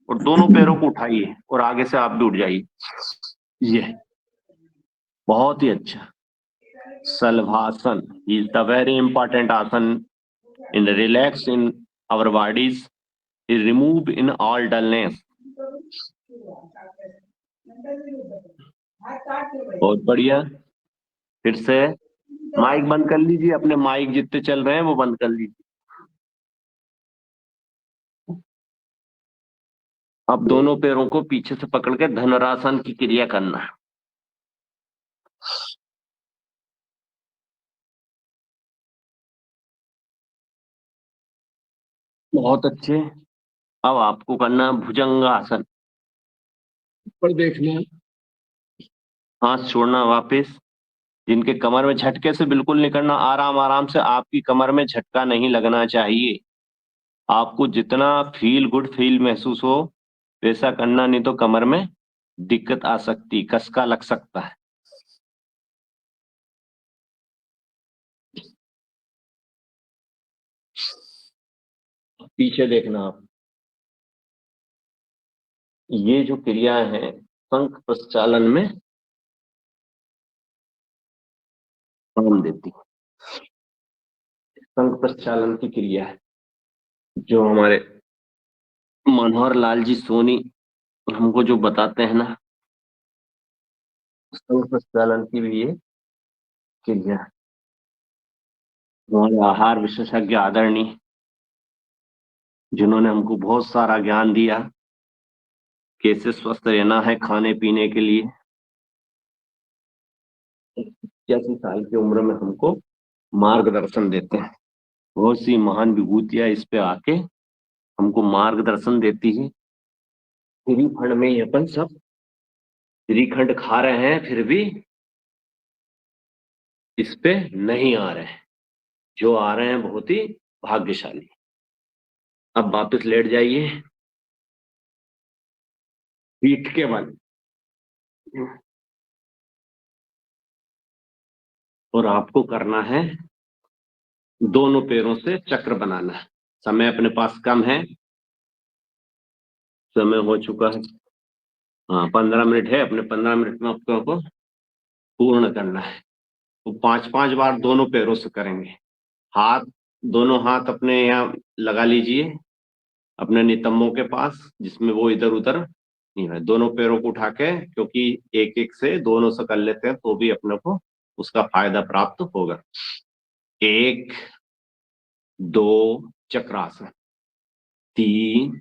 और दोनों पैरों को उठाइए और आगे से आप भी उठ जाइए। ये बहुत ही अच्छा सलवासन is the very important asana in relax in our bodies, is remove in all dullness. बहुत बढ़िया। फिर से माइक बंद कर लीजिए, अपने माइक जितने चल रहे हैं वो बंद कर लीजिए। अब दोनों पैरों को पीछे से पकड़ के धनुरासन की क्रिया करना है। बहुत अच्छे। अब आपको करना है भुजंगासन। ऊपर देखना है, हाथ छोड़ना वापस। जिनके कमर में झटके से बिल्कुल नहीं करना, आराम आराम से। आपकी कमर में झटका नहीं लगना चाहिए। आपको जितना फील गुड फील महसूस हो वैसा करना, नहीं तो कमर में दिक्कत आ सकती, कसका लग सकता है। पीछे देखना आप। ये जो क्रिया है शंख प्रचालन में काम देती है। शंख प्रचालन की क्रिया है जो हमारे मनोहर लाल जी सोनी हमको जो बताते हैं ना, शंख प्रचालन की भी ये क्रिया है। हमारे आहार विशेषज्ञ आदरणीय जिन्होंने हमको बहुत सारा ज्ञान दिया, कैसे स्वस्थ रहना है खाने पीने के लिए। 85 साल की उम्र में हमको मार्गदर्शन देते हैं। बहुत सी महान विभूतियां इस पे आके हमको मार्गदर्शन देती है। श्रीखंड में ही अपन सब श्रीखंड खा रहे हैं, फिर भी इस पे नहीं आ रहे हैं। जो आ रहे हैं बहुत ही भाग्यशाली। अब वापस लेट जाइए पीठ के बल, और आपको करना है दोनों पैरों से चक्र बनाना है। समय अपने पास कम है, समय हो चुका है। हाँ 15 मिनट है, अपने 15 मिनट में आपको पूर्ण करना है। तो 5-5 बार दोनों पैरों से करेंगे। हाथ, दोनों हाथ अपने यहाँ लगा लीजिए अपने नितंबों के पास, जिसमें वो इधर उधर नहीं है। दोनों पैरों को उठा के, क्योंकि एक एक से दोनों से कर लेते हैं तो भी अपने को उसका फायदा प्राप्त होगा। 1 2 चक्रासन, 3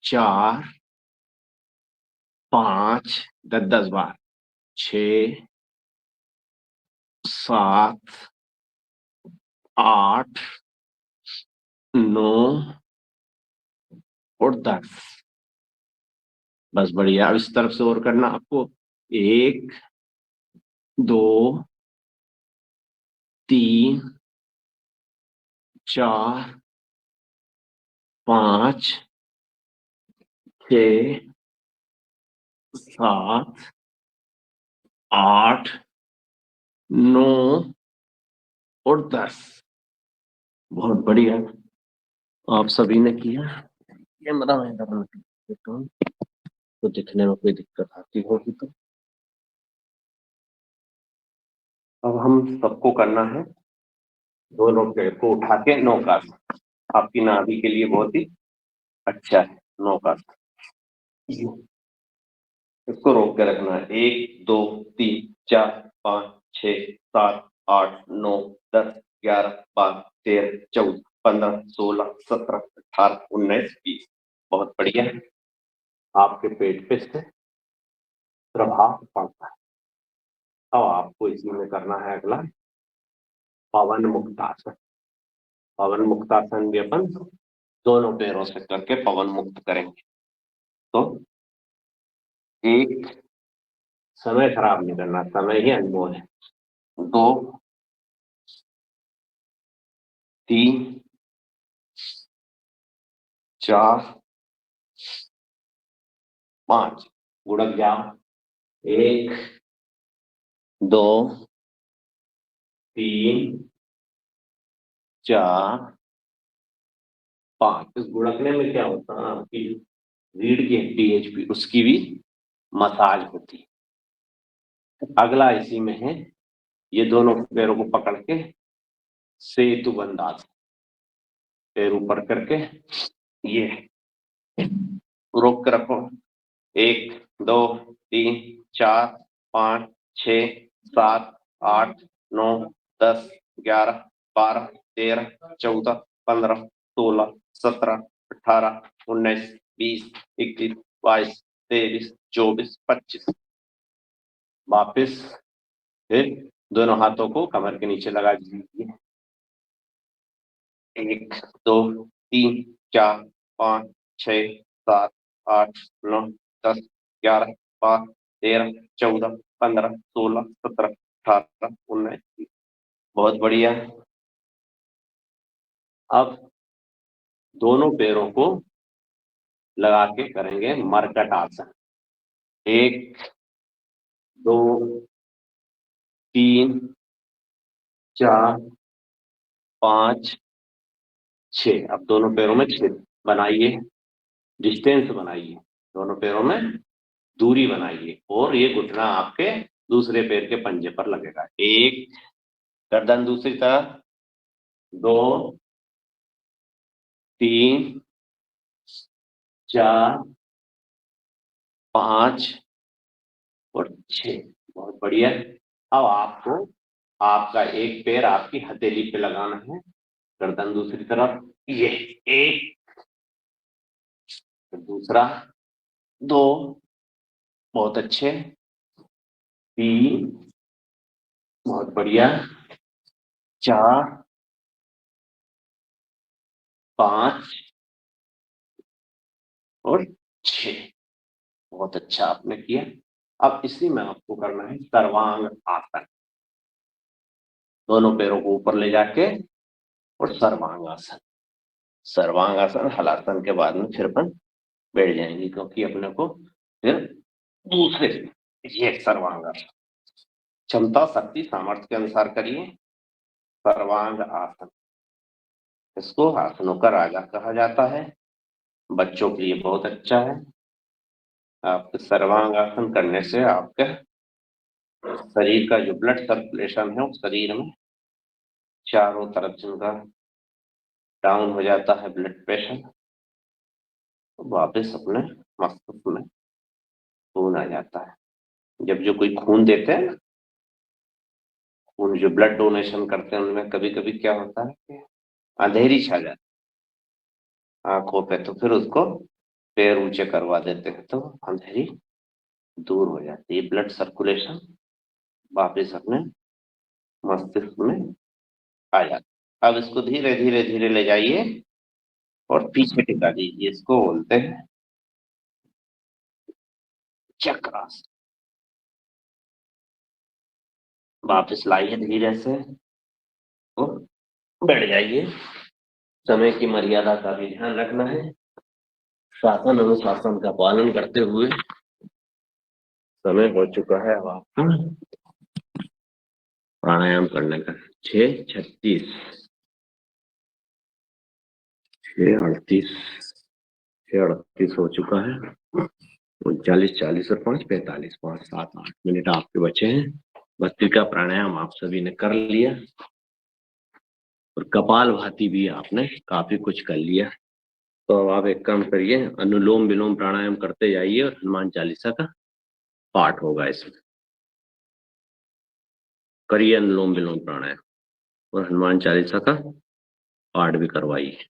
4 5 10 बार, 6 7 8 9 और 10। बस बढ़िया। अब इस तरफ से और करना आपको। 1 2 3 4 5 6 7 8 9 और 10। बहुत बढ़िया, आप सभी ने किया। कैमरा में डबल तो दिखने में कोई दिक्कत आती होगी तो। अब हम सबको करना है दोनों पैर को उठा के नौकासन। आपकी नाभि के लिए बहुत ही अच्छा है नौकासन। इसको रोक के रखना है। 1 2 3 4 5 6 7 8 9 10 11 12 13 14 15 16 17 18 19 20। बहुत बढ़िया, आपके पेट पे से प्रभाव पड़ता है। अब आपको इसी में करना है अगला पवन मुक्तासन। पवन मुक्तासन भी अपन दोनों पैरों से करके पवन मुक्त करेंगे। तो एक, समय खराब नहीं करना, समय ही अनमोल है। 2 3 4 5 गुड़क जाओ 1 2 3 4 5। इस गुड़कने में क्या होता है, आपकी रीढ़ की हड्डी एचपी उसकी भी मसाज होती है। अगला इसी में है, ये दोनों पैरों को पकड़ के सेतु बंधास, पैर ऊपर करके ये रोक के रखो 1 2 3 4 5 6 7 8 9 10 11 12 13 14 15 16 17 18 19 20 21 22 23 24 25। वापिस फिर दोनों हाथों को कमर के नीचे लगा दीजिए 1 2 3 4 5 6 7 8 9 10 11 12 13 14 15 16 17 18 19 20। बहुत बढ़िया। अब दोनों पैरों को लगा के करेंगे मरकट आसन। 1 2 3 4 5 6। अब दोनों पैरों में छेद बनाइए, डिस्टेंस बनाइए, दोनों पैरों में दूरी बनाइए और ये घुटना आपके दूसरे पैर के पंजे पर लगेगा। 1 गर्दन दूसरी तरफ, 2 3 4 5 और 6। बहुत बढ़िया। अब आपको आपका एक पैर आपकी हथेली पे लगाना है, गर्दन दूसरी तरफ, ये 1 दूसरा 2 बहुत अच्छे, 3 बहुत बढ़िया, 4 5 और 6। बहुत अच्छा आपने किया। अब इसी में आपको करना है सर्वांग आसन। दोनों पैरों को ऊपर ले जाके और सर्वांग आसन। सर्वांग आसन हलासन के बाद में फिर अपन बैठ जाएंगे, क्योंकि अपने को फिर दूसरे ये सर्वांग आसन क्षमता शक्ति सामर्थ्य के अनुसार करिए। सर्वांग आसन, इसको आसनों का राजा कहा जाता है। बच्चों के लिए बहुत अच्छा है। आपके सर्वांग आसन करने से आपके शरीर का जो ब्लड सर्कुलेशन है, उस शरीर में चारों तरफ जिनका डाउन हो जाता है ब्लड प्रेशर, तो वापस अपने मस्तिष्क में खून आ जाता है। जब जो कोई खून देते हैं ना, खून जो ब्लड डोनेशन करते हैं, उनमें कभी कभी क्या होता है कि अंधेरी छा जाती है आंखों पे, तो फिर उसको पैर ऊंचे करवा देते हैं तो अंधेरी दूर हो जाती है, ब्लड सर्कुलेशन वापस अपने मस्तिष्क में आ जाता है। अब इसको धीरे धीरे धीरे ले जाइए और पीछे टिका दीजिए। इसको बोलते हैं चक्रासन। वापस लाइए धीरे से और बैठ जाइए। समय की मर्यादा का भी ध्यान रखना है। शासन अनुशासन का पालन करते हुए समय हो चुका है अब आपका प्राणायाम करने का। 6:36 6:38 6:38 हो चुका है। 39 40 और 5 45 5 7 8 मिनट आपके बचे हैं। भस्त्रिका प्राणायाम आप सभी ने कर लिया और कपाल भाती भी आपने काफी कुछ कर लिया। तो अब आप एक काम करिए, अनुलोम विलोम प्राणायाम करते जाइए और हनुमान चालीसा का पाठ होगा इसमें। करिए अनुलोम विलोम प्राणायाम और हनुमान चालीसा का पाठ भी करवाइए।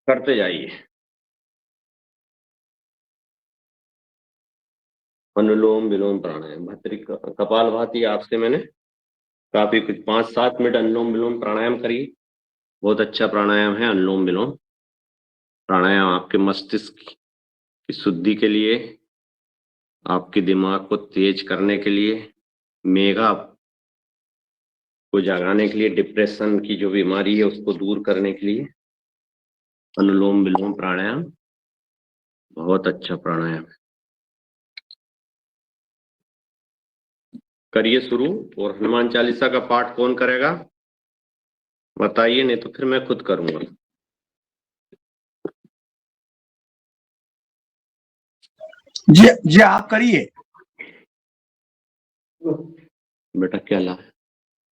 करते जाइए अनुलोम विलोम प्राणायाम। भस्त्रिका कपाल भाती आपसे मैंने काफी कुछ 5-7 मिनट अनुलोम विलोम प्राणायाम करिए। बहुत अच्छा प्राणायाम है अनुलोम विलोम प्राणायाम। आपके मस्तिष्क की शुद्धि के लिए, आपके दिमाग को तेज करने के लिए, मेघा को जगाने के लिए, डिप्रेशन की जो बीमारी है उसको दूर करने के लिए अनुलोम विलोम प्राणायाम बहुत अच्छा प्राणायाम है। करिए शुरू। और हनुमान चालीसा का पाठ कौन करेगा बताइए, नहीं तो फिर मैं खुद करूंगा। जी जी आप करिए। बेटा क्या ला है?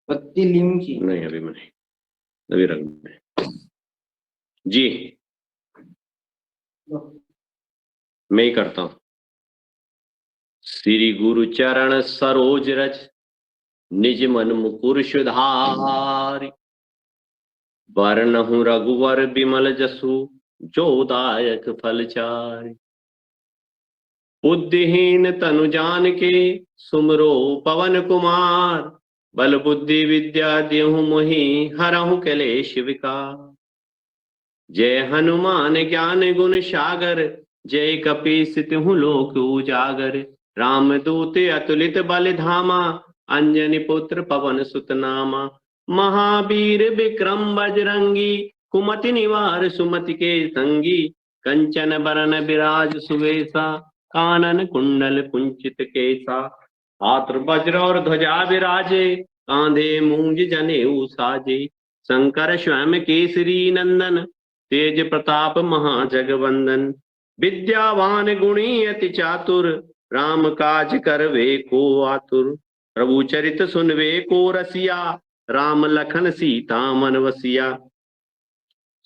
पत्ती नीम की। नहीं अभी मैं नहीं, अभी रंग में जी मैं ही करता हूं। श्री गुरु चरण सरोज रज निज मन मुकुर सुधारि। वरनहु रघुवर बिमल जसु जो दायक फल चारि। बुद्धिहीन तनु जानिके सुमरो पवन कुमार। बल बुद्धि विद्या देहु मोहि हरहु कलेश विकार। जय हनुमान ज्ञान गुण सागर जय कपीस तिहु लोक उजागर। रामदूत अतुलित बल धामा अंजनी पुत्र पवन सुत नामा। महावीर विक्रम बजरंगी कुमति निवार सुमति के संगी। कंचन बरन विराज सुवेशा कानन कुंडल कुंचित केसा। हाथ वज्र और ध्वजा विराजे कांधे मूंज जनेऊ साजे। शंकर स्वयं केसरी नंदन तेज प्रताप महाजगवंदन। विद्यावान गुणी अति चातुर राम काज करवे को आतुर। प्रभु चरित सुनवे को रसिया राम लखन सीता मन बसिया।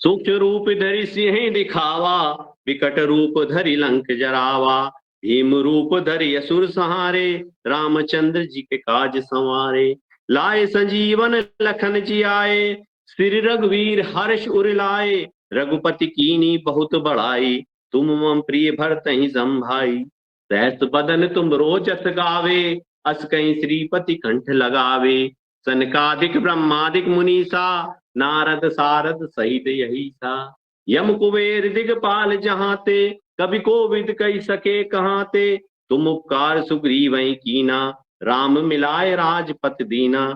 सूक्ष्म रूप धरि सिंह दिखावा विकट रूप धरि लंक जरावा। भीम रूप धरि असुर संहारे रामचंद्र जी के काज संवारे। लाए संजीवन लखन जी आए श्री रघुवीर हर्ष उर लाए। रघुपति कीनी बहुत बड़ाई तुम मम प्रिय भरतहि संभाई। सहस बदन तुम रोजस गावे अस कहीं श्रीपति कंठ लगावे। सनकादिक ब्रह्मादिक मुनीसा नारद सारद सहित यही सा। यम कुबेर दिगपाल जहाँ ते कवि कोविद कही सके कहाँ ते। तुम उपकार सुग्रीवहि कीना राम मिलाए राजपत दीना।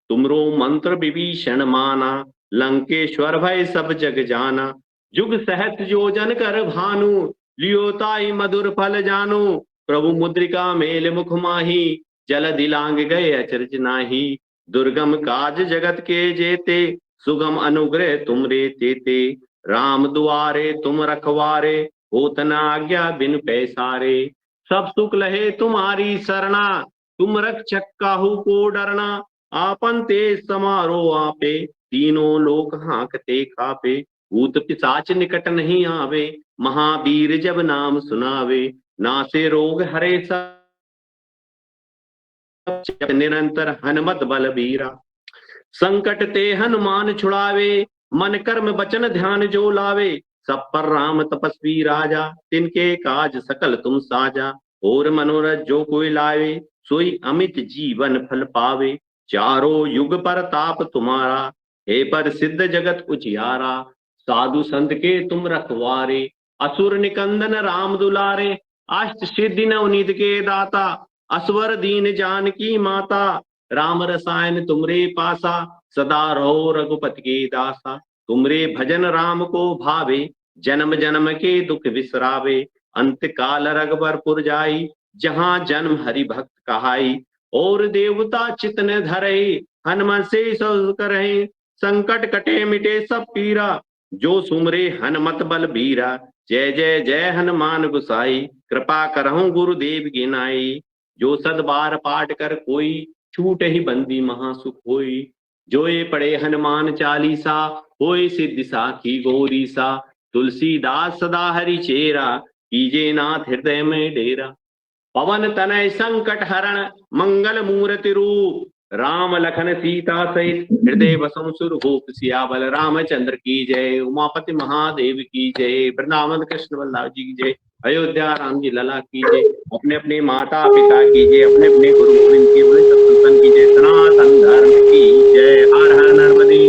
तुमरो मंत्र विभीषण माना लंकेश्वर भय सब जग जाना। जुग सहस्त्र योजन कर भानु लियो ताई मधुर फल जानु। प्रभु मुद्रिका मेल मुख माही जल दिलांग गए अचरज नाही। दुर्गम काज जगत के जेते सुगम अनुग्रह तुम रे तेते। राम दुआरे तुम रखवारे होत न आज्ञा बिन पैसारे। सब सुख लहे तुम्हारी सरना तुम रक्षक काहू को डरना। आपन तेज समारो आपे तीनों लोक हाँकते कापे। भूत पिशाच निकट नहीं आवे महावीर जब नाम सुनावे। नासे रोग हरे सब निरंतर हनुमत बल बीरा। संकट ते हनुमान छुड़ावे मन कर्म वचन ध्यान जो लावे। सब पर राम तपस्वी राजा तिनके काज सकल तुम साजा। और मनोरथ जो कोई लावे सोई अमित जीवन फल पावे। चारों युग पर ताप तुम्हारा हे पर सिद्ध जगत उजियारा। साधु संत के तुम रखवारे असुर निकंदन राम दुलारे। अष्ट सिद्धि नवनीत के दाता असवर दीन जानकी माता। राम रसायन तुमरे पासा सदा रहो रघुपति के दासा। तुमरे भजन राम को भावे जन्म जन्म के दुख विसरावे। अंत काल रघुबरपुर जाई जहाँ जन्म हरि भक्त कहाई। और देवता चितन धरे हनुमत से सौ करे। संकट कटे मिटे सब पीरा जो सुमरे हनुमत बल बीरा। जय जय जय हनुमान गुसाई कृपा करहु गुरुदेव की नाई। जो सद बार पाठ कर कोई छूट ही बंदी महासुख होई। जो ये पढ़े हनुमान चालीसा होय सिद्धि साखी गौरी सा। तुलसीदास सदा हरि चेरा कीजे नाथ हृदय में डेरा। पवन तनय संकट हरण मंगल मूर्ति रूप। राम लखन सीता सहित हृदय बसहु सुरभूप। सियाबल रामचंद्र की जय उमापति महादेव की जय। वृंदावन कृष्ण बल्लभ जी की जय। अयोध्या राम जी लला की जय। अपने अपने माता पिता की जय। अपने अपने गुरु गोविंद की बड़े सत्संग की जय। सनातन धर्म की जय। हर हर नर्मदे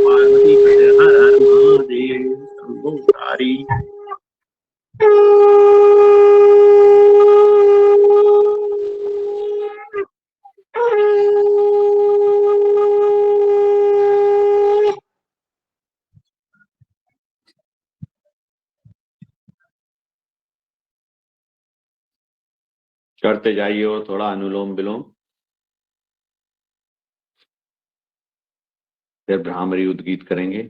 पार्वती पते हर हर महादेव शंभो हरि। करते जाइए और थोड़ा अनुलोम विलोम, फिर भ्रामरी उद्गीत करेंगे।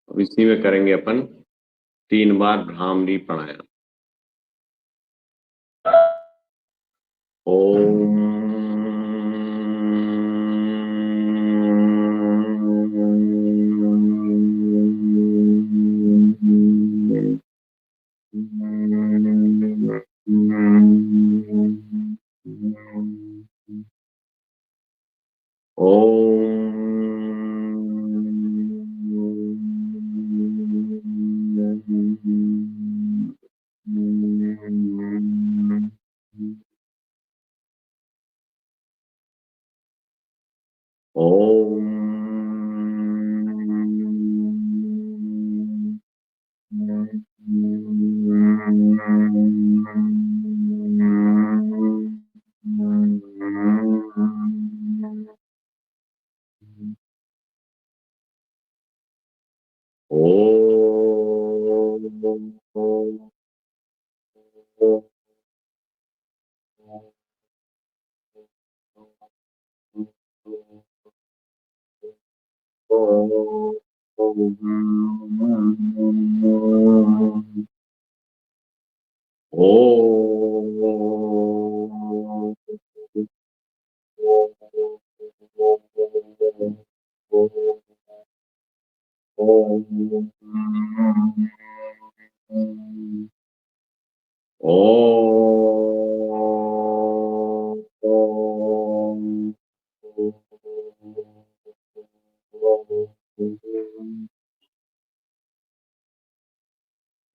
अब इसी में करेंगे अपन 3 बार भ्रामरी प्राणायाम।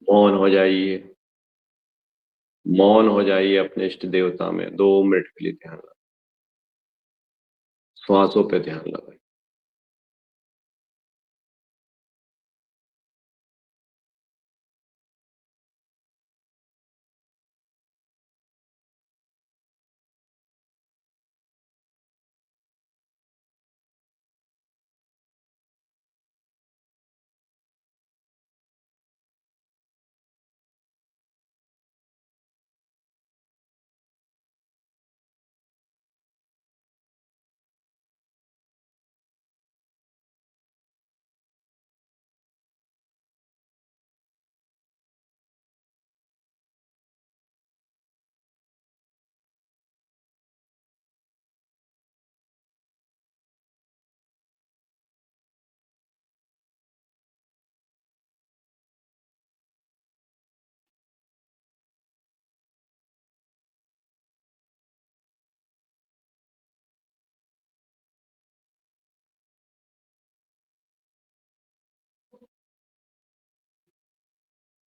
मौन हो जाइए, मौन हो जाइए, अपने इष्ट देवता में 2 मिनट के लिए ध्यान लगाइए, श्वासों पे ध्यान लगाइए।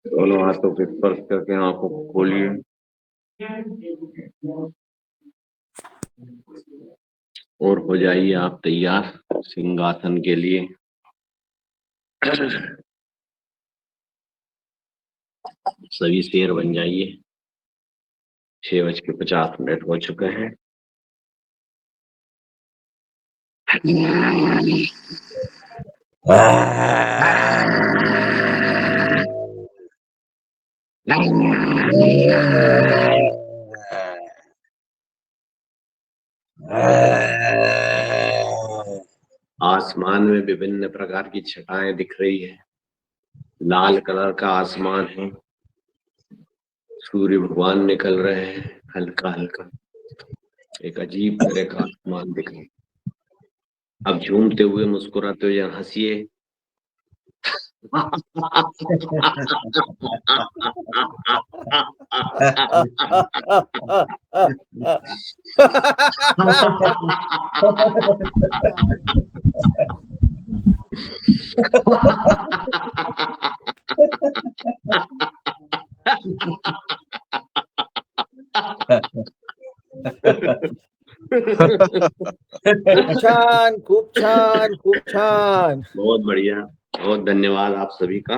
दोनों हाथों पे स्पर्श करके आंखों को खोलिए और हो जाइए आप तैयार सिंहासन के लिए। सभी शेर बन जाइए। 6:50 हो चुके हैं। आसमान में विभिन्न प्रकार की छटाएं दिख रही है। लाल कलर का आसमान है, सूर्य भगवान निकल रहे हैं हल्का हल्का, एक अजीब तरह का आसमान दिख रहा है। अब झूमते हुए मुस्कुराते हुए हंसिए। छान, खूप छान, खूप छान. बहुत बढ़िया, बहुत धन्यवाद आप सभी का।